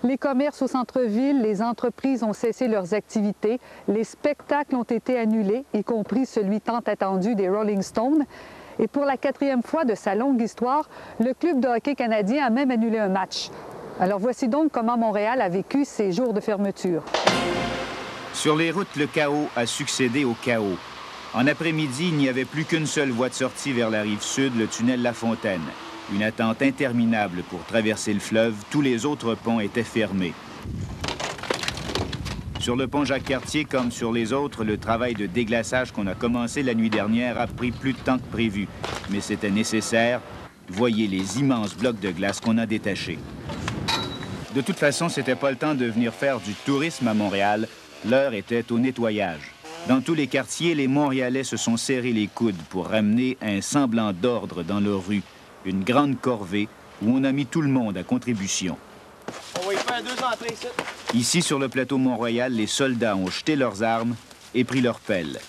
Speaker 4: Les commerces au centre-ville, les entreprises ont cessé leurs activités. Les spectacles ont été annulés, y compris celui tant attendu des Rolling Stones. Et pour la 4e fois de sa longue histoire, le club de hockey canadien a même annulé un match. Alors voici donc comment Montréal a vécu ces jours de fermeture.
Speaker 15: Sur les routes, le chaos a succédé au chaos. En après-midi, il n'y avait plus qu'une seule voie de sortie vers la rive sud, le tunnel Lafontaine. Une attente interminable pour traverser le fleuve. Tous les autres ponts étaient fermés. Sur le pont Jacques-Cartier, comme sur les autres, le travail de déglaçage qu'on a commencé la nuit dernière a pris plus de temps que prévu. Mais c'était nécessaire. Voyez les immenses blocs de glace qu'on a détachés. De toute façon, c'était pas le temps de venir faire du tourisme à Montréal. L'heure était au nettoyage. Dans tous les quartiers, les Montréalais se sont serrés les coudes pour ramener un semblant d'ordre dans leurs rues. Une grande corvée où on a mis tout le monde à contribution.
Speaker 27: On va y faire 2 entrées ici.
Speaker 15: Ici, sur le plateau Mont-Royal, les soldats ont jeté leurs armes et pris leurs pelles.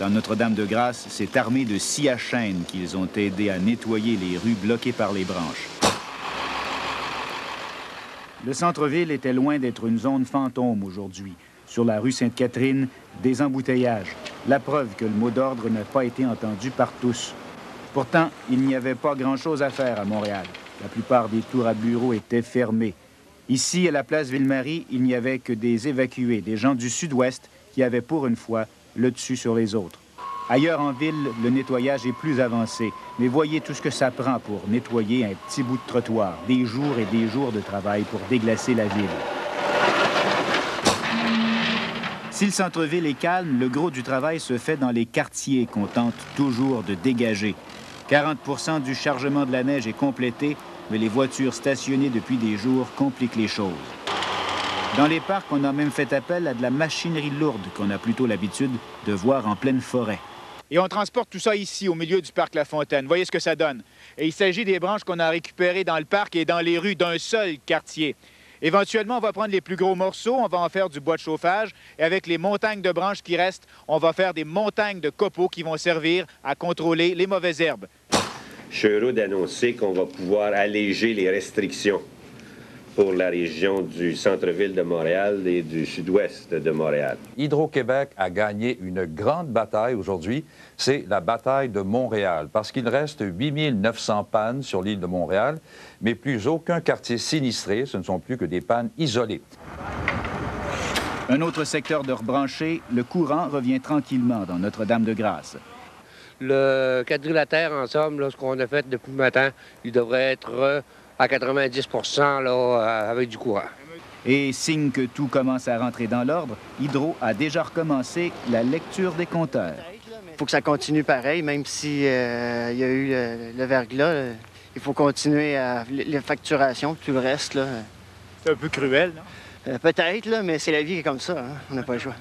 Speaker 15: Dans Notre-Dame-de-Grâce, c'est armé de scie à chaîne qu'ils ont aidé à nettoyer les rues bloquées par les branches. Le centre-ville était loin d'être une zone fantôme aujourd'hui. Sur la rue Sainte-Catherine, des embouteillages. La preuve que le mot d'ordre n'a pas été entendu par tous. Pourtant, il n'y avait pas grand-chose à faire à Montréal. La plupart des tours à bureaux étaient fermées. Ici, à la place Ville-Marie, il n'y avait que des évacués, des gens du sud-ouest qui avaient pour une fois le dessus sur les autres. Ailleurs en ville, le nettoyage est plus avancé. Mais voyez tout ce que ça prend pour nettoyer un petit bout de trottoir. Des jours et des jours de travail pour déglacer la ville. Si le centre-ville est calme, le gros du travail se fait dans les quartiers qu'on tente toujours de dégager. 40% du chargement de la neige est complété, mais les voitures stationnées depuis des jours compliquent les choses. Dans les parcs, on a même fait appel à de la machinerie lourde qu'on a plutôt l'habitude de voir en pleine forêt. Et on transporte tout ça ici, au milieu du parc La Fontaine. Voyez ce que ça donne. Et il s'agit des branches qu'on a récupérées dans le parc et dans les rues d'un seul quartier. Éventuellement, on va prendre les plus gros morceaux, on va en faire du bois de chauffage. Et avec les montagnes de branches qui restent, on va faire des montagnes de copeaux qui vont servir à contrôler les mauvaises herbes.
Speaker 1: Je suis heureux d'annoncer qu'on va pouvoir alléger les restrictions pour la région du centre-ville de Montréal et du sud-ouest de Montréal.
Speaker 8: Hydro-Québec a gagné une grande bataille aujourd'hui, c'est la bataille de Montréal, parce qu'il reste 8900 pannes sur l'île de Montréal, mais plus aucun quartier sinistré, ce ne sont plus que des pannes isolées.
Speaker 15: Un autre secteur de rebranché, le courant revient tranquillement dans Notre-Dame-de-Grâce.
Speaker 16: Le quadrilatère, en somme, là, ce qu'on a fait depuis le matin, il devrait être à 90 là, avec du courant.
Speaker 15: Et signe que tout commence à rentrer dans l'ordre, Hydro a déjà recommencé la lecture des compteurs.
Speaker 17: Il faut que ça continue pareil, même s'il y a eu le verglas. Il faut continuer les facturations, tout le reste. Là.
Speaker 7: C'est un peu cruel, non?
Speaker 17: Peut-être, là, mais c'est la vie qui est comme ça. Hein? On n'a pas le choix.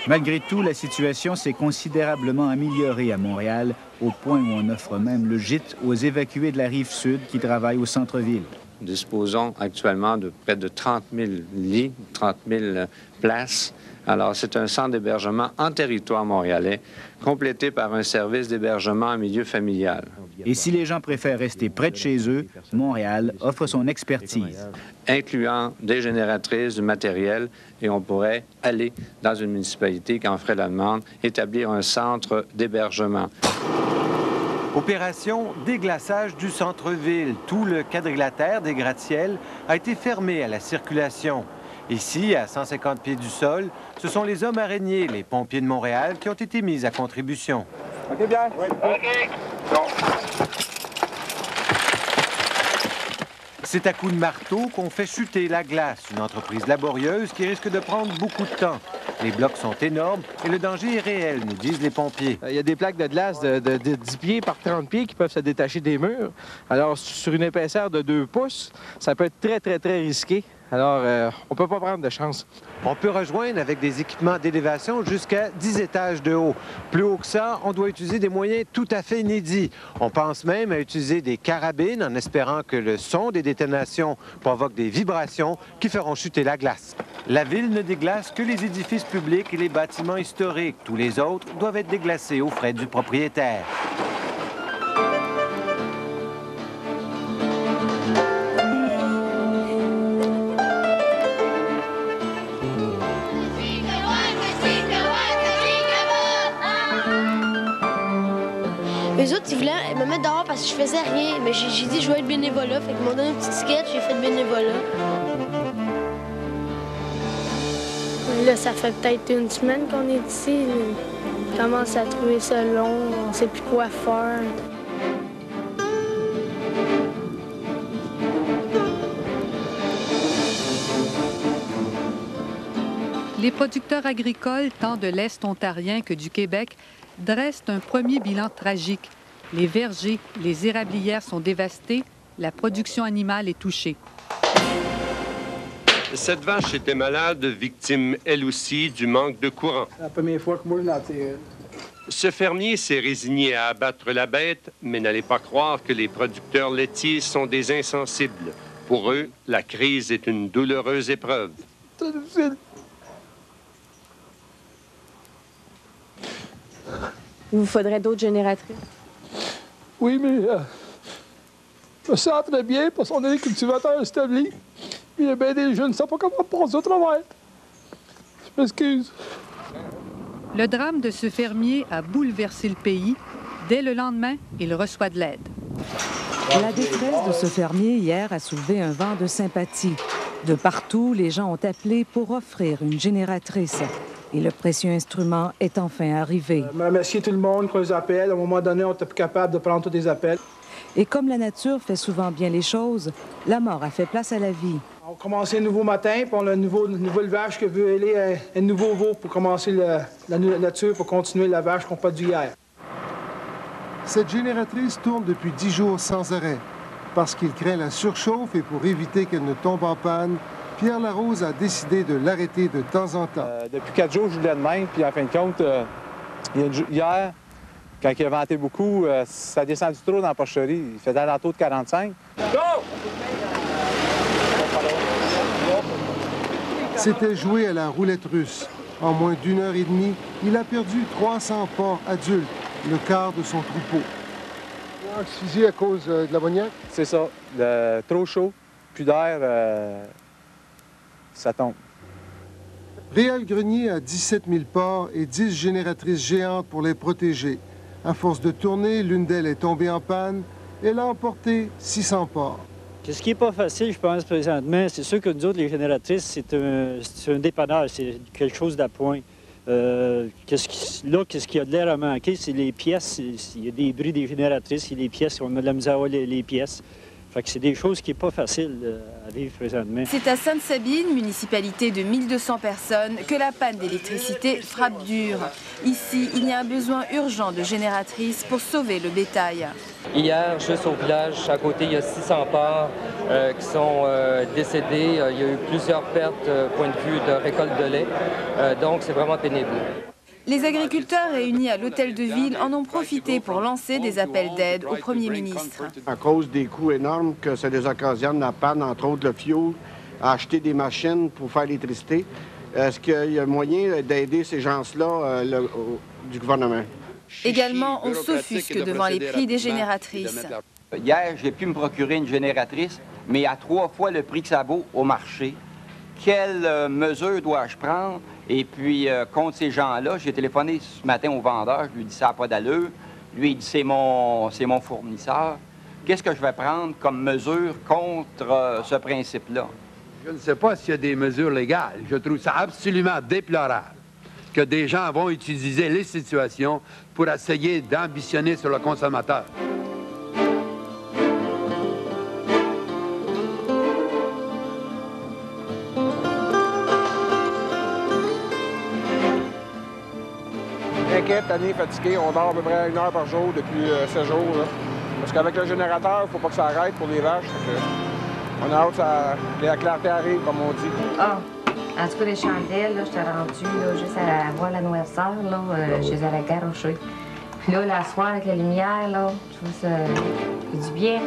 Speaker 15: Malgré tout, la situation s'est considérablement améliorée à Montréal, au point où on offre même le gîte aux évacués de la Rive-Sud qui travaillent au centre-ville.
Speaker 19: Nous disposons actuellement de près de 30 000 lits, 30 000 places. Alors, c'est un centre d'hébergement en territoire montréalais, complété par un service d'hébergement en milieu familial.
Speaker 15: Et si les gens préfèrent rester près de chez eux, Montréal offre son expertise.
Speaker 19: Incluant des génératrices, du matériel, et on pourrait aller dans une municipalité qui en ferait la demande, établir un centre d'hébergement.
Speaker 27: Opération déglaçage du centre-ville. Tout le quadrilatère des gratte-ciel a été fermé à la circulation. Ici, à 150 pieds du sol, ce sont les hommes araignées, les pompiers de Montréal, qui ont été mis à contribution.
Speaker 31: OK, bien. Oui. OK. Bon.
Speaker 27: C'est à coups de marteau qu'on fait chuter la glace, une entreprise laborieuse qui risque de prendre beaucoup de temps. Les blocs sont énormes et le danger est réel, nous disent les pompiers.
Speaker 23: Il y a des plaques de glace de 10 pieds par 30 pieds qui peuvent se détacher des murs. Alors, sur une épaisseur de 2 pouces, ça peut être très, très, très risqué. Alors, on ne peut pas prendre de chance.
Speaker 27: On peut rejoindre avec des équipements d'élévation jusqu'à 10 étages de haut. Plus haut que ça, on doit utiliser des moyens tout à fait inédits. On pense même à utiliser des carabines en espérant que le son des détonations provoque des vibrations qui feront chuter la glace. La ville ne déglace que les édifices publics et les bâtiments historiques. Tous les autres doivent être déglacés aux frais du propriétaire.
Speaker 20: Les autres, ils voulaient me mettre dehors parce que je faisais rien. Mais j'ai dit, je vais être bénévolat. Fait qu'ils m'ont donné un petit ticket, j'ai fait bénévolat. Là, ça fait peut-être une semaine qu'on est ici. On commence à trouver ça long. On ne sait plus quoi faire.
Speaker 4: Les producteurs agricoles, tant de l'Est ontarien que du Québec, dressent un premier bilan tragique. Les vergers, les érablières sont dévastés, la production animale est touchée.
Speaker 31: Cette vache était malade, victime elle aussi du manque de courant.
Speaker 22: C'est la première fois que moi je l'ai tiré.
Speaker 31: Ce fermier s'est résigné à abattre la bête, mais n'allez pas croire que les producteurs laitiers sont des insensibles. Pour eux, la crise est une douloureuse épreuve.
Speaker 22: C'est difficile.
Speaker 26: Il vous faudrait d'autres génératrices?
Speaker 22: Oui, mais je me sens très bien parce qu'on est des cultivateurs établis. Il y a bien des jeunes qui ne savent pas comment passer au travail. Je m'excuse.
Speaker 4: Le drame de ce fermier a bouleversé le pays. Dès le lendemain, il reçoit de l'aide.
Speaker 28: La détresse de ce fermier hier a soulevé un vent de sympathie. De partout, les gens ont appelé pour offrir une génératrice. Et le précieux instrument est enfin arrivé.
Speaker 22: Merci tout le monde pour les appels. À un moment donné, on n'était plus capable de prendre tous les appels.
Speaker 28: Et comme la nature fait souvent bien les choses, la mort a fait place à la vie.
Speaker 22: On a commencé un nouveau matin, puis on a un nouveau élevage qui veut aller un nouveau veau pour commencer la nature, pour continuer l'élevage qu'on n'a pas dû hier.
Speaker 2: Cette génératrice tourne depuis 10 jours sans arrêt. Parce qu'il craint la surchauffe et pour éviter qu'elle ne tombe en panne, Pierre Larose a décidé de l'arrêter de temps en temps.
Speaker 23: Depuis 4 jours, je voulais de même, puis en fin de compte, hier, quand il a venté beaucoup, ça a descendu trop dans la porcherie. Il faisait alentour de 45.
Speaker 2: C'était joué à la roulette russe. En moins d'1 heure et demie, il a perdu 300 porcs adultes, le quart de son troupeau. Asphyxie à cause de l'ammoniac?
Speaker 23: C'est ça. Trop chaud, plus d'air, ça tombe.
Speaker 2: Réal Grenier a 17 000 porcs et 10 génératrices géantes pour les protéger. À force de tourner, l'une d'elles est tombée en panne. Elle a emporté 600 porcs.
Speaker 3: Ce qui n'est pas facile, je pense, présentement, c'est sûr que nous autres, les génératrices, c'est un dépannage, c'est quelque chose d'appoint. Qu'est-ce qu'il y a de l'air à manquer, c'est les pièces. Il y a des bris des génératrices, il y a des pièces, on a de la misère à avoir les pièces. Fait que c'est des choses qui n'est pas facile à vivre présentement.
Speaker 5: C'est à Sainte-Sabine, municipalité de 1200 personnes, que la panne d'électricité frappe dur. Ici, il y a un besoin urgent de génératrices pour sauver le bétail.
Speaker 6: Hier, juste au village, à côté, il y a 600 porcs qui sont décédés. Il y a eu plusieurs pertes, point de vue de récolte de lait. Donc, c'est vraiment pénible.
Speaker 5: Les agriculteurs réunis à l'hôtel de ville en ont profité pour lancer des appels d'aide au Premier ministre.
Speaker 10: À cause des coûts énormes que ça les occasionne, la panne, entre autres le fioul, à acheter des machines pour faire l'électricité, est-ce qu'il y a moyen d'aider ces gens-là du gouvernement?
Speaker 5: Également, on s'offusque devant les prix des génératrices.
Speaker 18: Hier, j'ai pu me procurer une génératrice, mais à 3 fois le prix que ça vaut au marché. Quelles mesures dois-je prendre? Et puis, contre ces gens-là, j'ai téléphoné ce matin au vendeur, je lui ai dit ça n'a pas d'allure. Lui, il dit c'est mon fournisseur. Qu'est-ce que je vais prendre comme mesure contre ce principe-là?
Speaker 31: Je ne sais pas s'il y a des mesures légales. Je trouve ça absolument déplorable que des gens vont utiliser les situations pour essayer d'ambitionner sur le consommateur.
Speaker 10: Inquiète, tanné, fatigué, on dort à peu près 1 heure par jour depuis 7 jours. Là. Parce qu'avec le générateur, il ne faut pas que ça arrête pour les vaches. On a hâte que la clarté arrive, comme on dit.
Speaker 21: Ah, en tout cas, les chandelles, là, j'étais rendue juste à voir la noirceur, là, je les avais garochées. Puis là, la soirée avec la lumière, là, je trouve ça fait du bien.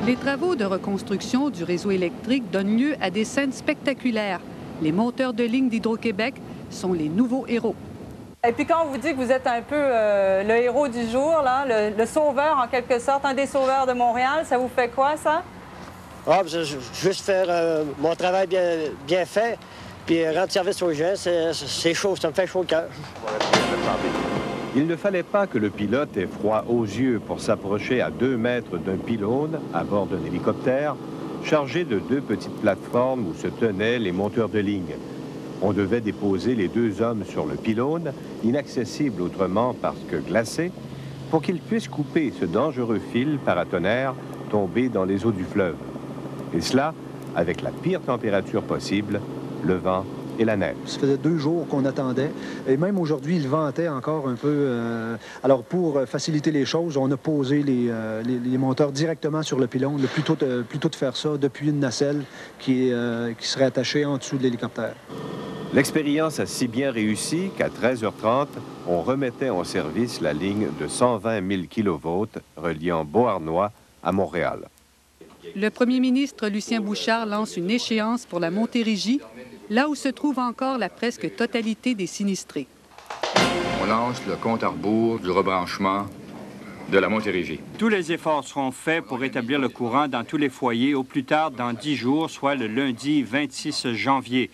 Speaker 4: Les travaux de reconstruction du réseau électrique donnent lieu à des scènes spectaculaires. Les monteurs de ligne d'Hydro-Québec sont les nouveaux héros.
Speaker 24: Et puis quand on vous dit que vous êtes un peu le héros du jour, là, le sauveur en quelque sorte, un des sauveurs de Montréal, ça vous fait quoi, ça?
Speaker 25: Ah, juste faire mon travail bien fait, puis rendre service aux gens, c'est chaud, ça me fait chaud au cœur.
Speaker 1: Il ne fallait pas que le pilote ait froid aux yeux pour s'approcher à 2 mètres d'un pylône à bord d'un hélicoptère chargé de 2 petites plateformes où se tenaient les monteurs de ligne. On devait déposer les 2 hommes sur le pylône, inaccessible autrement parce que glacé, pour qu'ils puissent couper ce dangereux fil paratonnerre tombé dans les eaux du fleuve. Et cela avec la pire température possible, le vent et la neige.
Speaker 29: Ça faisait 2 jours qu'on attendait. Et même aujourd'hui, il ventait encore un peu. Alors, pour faciliter les choses, on a posé les monteurs directement sur le pylône, plutôt de faire ça depuis une nacelle qui serait attachée en dessous de l'hélicoptère.
Speaker 1: L'expérience a si bien réussi qu'à 13h30, on remettait en service la ligne de 120 000 kV reliant Beauharnois à Montréal.
Speaker 4: Le premier ministre Lucien Bouchard lance une échéance pour la Montérégie, là où se trouve encore la presque totalité des sinistrés.
Speaker 30: On lance le compte à rebours du rebranchement de la Montérégie.
Speaker 32: Tous les efforts seront faits pour rétablir le courant dans tous les foyers au plus tard dans 10 jours, soit le lundi 26 janvier.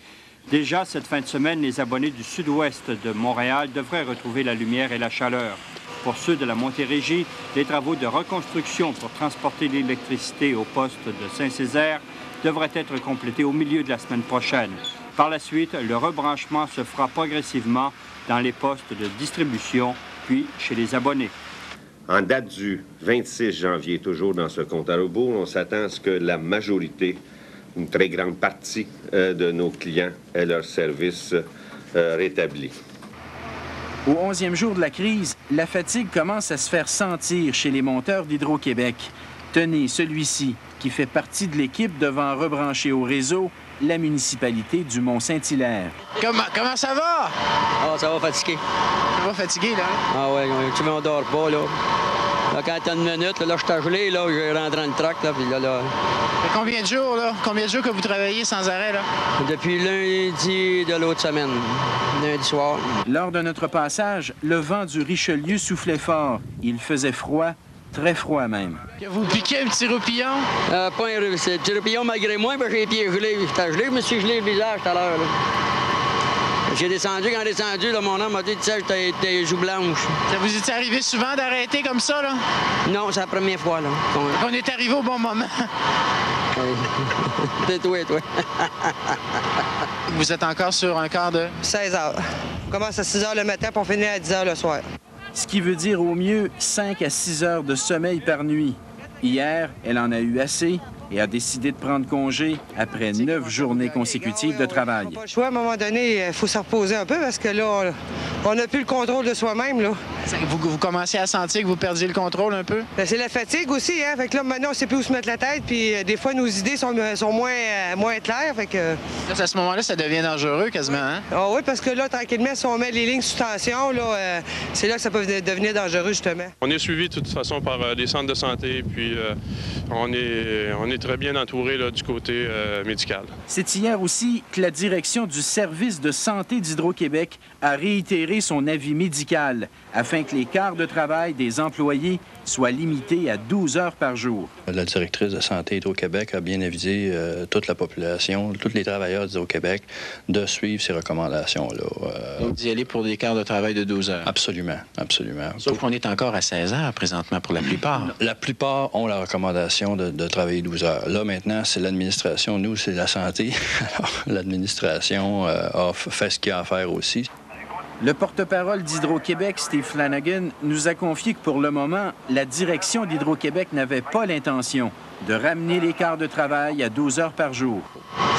Speaker 32: Déjà, cette fin de semaine, les abonnés du sud-ouest de Montréal devraient retrouver la lumière et la chaleur. Pour ceux de la Montérégie, les travaux de reconstruction pour transporter l'électricité au poste de Saint-Césaire devrait être complété au milieu de la semaine prochaine. Par la suite, le rebranchement se fera progressivement dans les postes de distribution, puis chez les abonnés.
Speaker 1: En date du 26 janvier, toujours dans ce compte à rebours, on s'attend à ce que la majorité, une très grande partie de nos clients aient leur service rétabli.
Speaker 7: Au 11e jour de la crise, la fatigue commence à se faire sentir chez les monteurs d'Hydro-Québec. Tenez celui-ci, qui fait partie de l'équipe devant rebrancher au réseau la municipalité du Mont-Saint-Hilaire.
Speaker 8: Comment ça va?
Speaker 25: Ah, ça va fatiguer.
Speaker 8: Ça va fatiguer, là?
Speaker 25: Ah ouais, tu m'en dors pas, là. Là, quand t'as une minute, là, je t'ai gelé, là, je rentre dans le truck, là, puis là...
Speaker 8: Ça fait combien de jours, là? Combien de jours que vous travaillez sans arrêt, là?
Speaker 25: Depuis lundi de l'autre semaine, lundi soir.
Speaker 7: Lors de notre passage, le vent du Richelieu soufflait fort. Il faisait froid, très froid même.
Speaker 8: Que vous piquez un petit roupillon?
Speaker 25: Pas un petit roupillon malgré moi, mais j'ai les pieds gelés. J'étais gelé, je me suis gelé le visage tout à l'heure, là. J'ai descendu, quand descendu, là, mon homme m'a dit, tu sais, t'as les joues blanches.
Speaker 8: Ça vous est arrivé souvent d'arrêter comme ça, là?
Speaker 25: Non, c'est la première fois, là.
Speaker 8: On est arrivé au bon moment.
Speaker 25: C'est toi.
Speaker 8: Vous êtes encore sur un quart de...
Speaker 25: 16 heures. On commence à 6 heures le matin pour finir à 10 heures le soir.
Speaker 7: Ce qui veut dire au mieux 5 à 6 heures de sommeil par nuit. Hier, elle en a eu assez et a décidé de prendre congé après 9 journées consécutives de travail.
Speaker 25: Pas le choix, à un moment donné, il faut se reposer un peu parce que là, on n'a plus le contrôle de soi-même, là.
Speaker 8: Vous commencez à sentir que vous perdiez le contrôle un peu?
Speaker 25: Ben, c'est la fatigue aussi, hein? Fait que là, maintenant, on ne sait plus où se mettre la tête, puis des fois, nos idées sont moins claires, fait que...
Speaker 8: Là, à ce moment-là, ça devient dangereux quasiment, hein?
Speaker 25: Ah oui, parce que là, tranquillement, si on met les lignes sous tension, là, c'est là que ça peut devenir dangereux, justement.
Speaker 9: On est suivi de toute façon par des centres de santé, puis on est très bien entouré là, du côté médical.
Speaker 7: C'est hier aussi que la direction du service de santé d'Hydro-Québec a réitéré son avis médical afin que les quarts de travail des employés soient limités à 12 heures par jour.
Speaker 11: La directrice de santé Hydro-Québec a bien avisé toute la population, tous les travailleurs d'Hydro-Québec de suivre ces recommandations-là.
Speaker 8: Donc, d'y aller pour des quarts de travail de 12 heures?
Speaker 11: Absolument.
Speaker 8: Sauf qu'on est encore à 16 heures présentement pour la plupart.
Speaker 11: La plupart ont la recommandation de travailler 12 heures. Là, maintenant, c'est l'administration. Nous, c'est la santé. Alors, l'administration a fait ce qu'il y a à faire aussi.
Speaker 7: Le porte-parole d'Hydro-Québec, Steve Flanagan, nous a confié que pour le moment, la direction d'Hydro-Québec n'avait pas l'intention de ramener les quarts de travail à 12 heures par jour.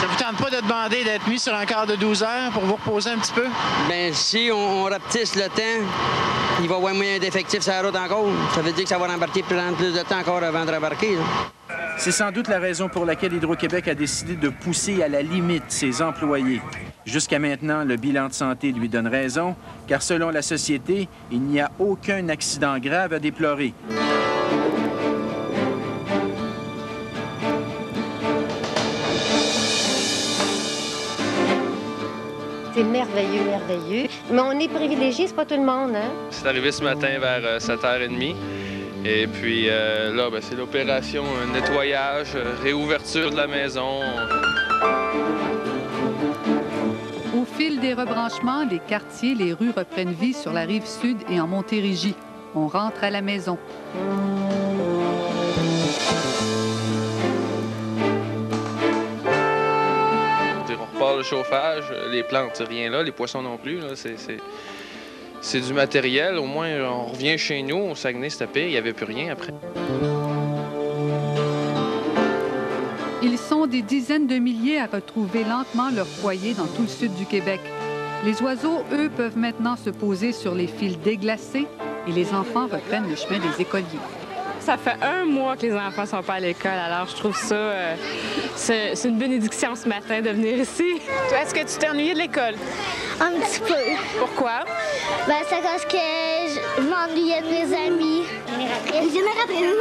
Speaker 8: Ça vous tente pas de demander d'être mis sur un quart de 12 heures pour vous reposer un petit peu?
Speaker 25: Bien, si on rapetisse le temps, il va y avoir moins d'effectifs sur la route encore. Ça veut dire que ça va rembarquer prendre plus de temps encore avant de rembarquer.
Speaker 7: C'est sans doute la raison pour laquelle Hydro-Québec a décidé de pousser à la limite ses employés. Jusqu'à maintenant, le bilan de santé lui donne raison, car selon la société, il n'y a aucun accident grave à déplorer.
Speaker 12: C'est merveilleux, merveilleux. Mais on est privilégié, c'est pas tout le monde, hein?
Speaker 9: C'est arrivé ce matin vers 7h30. Et puis là, c'est l'opération nettoyage, réouverture de la maison.
Speaker 4: Au fil des rebranchements, les quartiers, les rues reprennent vie sur la rive sud et en Montérégie. On rentre à la maison.
Speaker 9: On repart le chauffage, les plantes, rien là, les poissons non plus. Là, c'est du matériel. Au moins, on revient chez nous, au Saguenay, c'était pire, il n'y avait plus rien après.
Speaker 4: Ils sont des dizaines de milliers à retrouver lentement leur foyer dans tout le sud du Québec. Les oiseaux, eux, peuvent maintenant se poser sur les fils déglacés et les enfants reprennent le chemin des écoliers.
Speaker 13: Ça fait 1 mois que les enfants ne sont pas à l'école, alors je trouve ça, c'est une bénédiction ce matin de venir ici.
Speaker 24: Toi, est-ce que tu t'es ennuyée de l'école?
Speaker 14: Un petit peu.
Speaker 24: Pourquoi?
Speaker 14: Ben, c'est parce que je m'ennuyais de mes amis. Génératrice.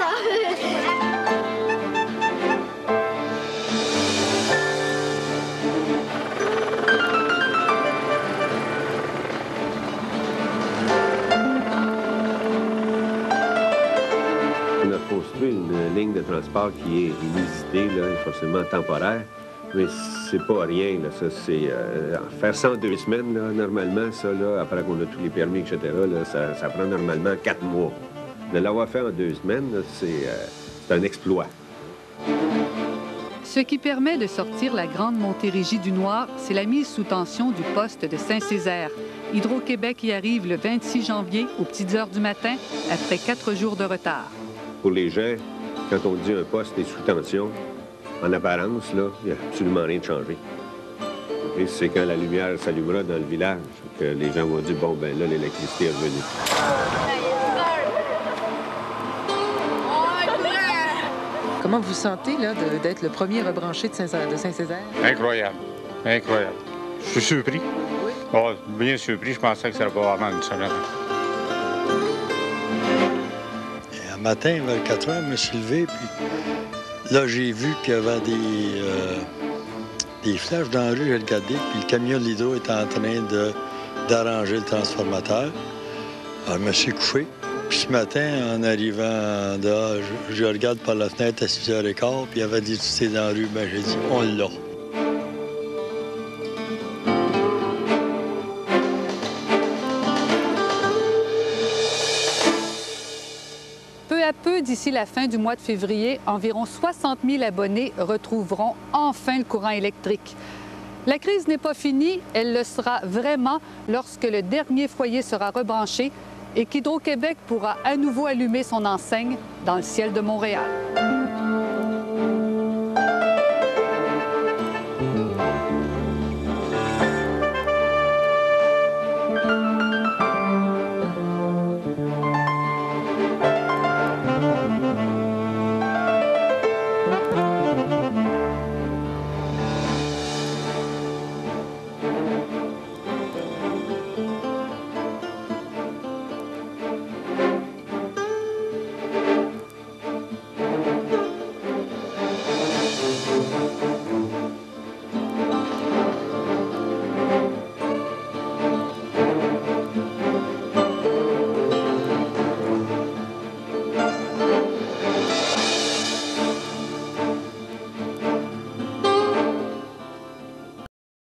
Speaker 1: Construit une ligne de transport qui est inusitée, là, forcément temporaire, mais c'est pas rien. Là, ça, c'est, faire ça en 2 semaines, là, normalement, ça, là, après qu'on a tous les permis, etc., là, ça prend normalement 4 mois. De l'avoir fait en 2 semaines, c'est un exploit.
Speaker 4: Ce qui permet de sortir la grande Montérégie du Noir, c'est la mise sous tension du poste de Saint-Césaire. Hydro-Québec y arrive le 26 janvier aux petites heures du matin, après 4 jours de retard.
Speaker 1: Pour les gens, quand on dit un poste est sous tension, en apparence, là, il n'y a absolument rien de changé. Et c'est quand la lumière s'allumera dans le village que les gens vont dire, bon, ben là, l'électricité est revenue.
Speaker 2: Comment vous sentez là d'être le premier rebranché de Saint-Césaire?
Speaker 31: Incroyable. Incroyable. Je suis surpris. Oui. Oh, bien surpris. Je pensais que ça allait pas vraiment une semaine.
Speaker 3: Et un matin, vers 4 heures, je me suis levé, puis là, j'ai vu qu'il y avait des flashs dans la rue. J'ai regardé, puis le camion de l'hydro était en train d'arranger le transformateur. Alors, je me suis couché. Puis ce matin, en arrivant dehors, je regarde par la fenêtre à 6h15, puis il y avait des tutés dans la rue. Bien, j'ai dit, on l'a.
Speaker 4: Peu à peu, d'ici la fin du mois de février, environ 60 000 abonnés retrouveront enfin le courant électrique. La crise n'est pas finie, elle le sera vraiment lorsque le dernier foyer sera rebranché et qu'Hydro-Québec pourra à nouveau allumer son enseigne dans le ciel de Montréal.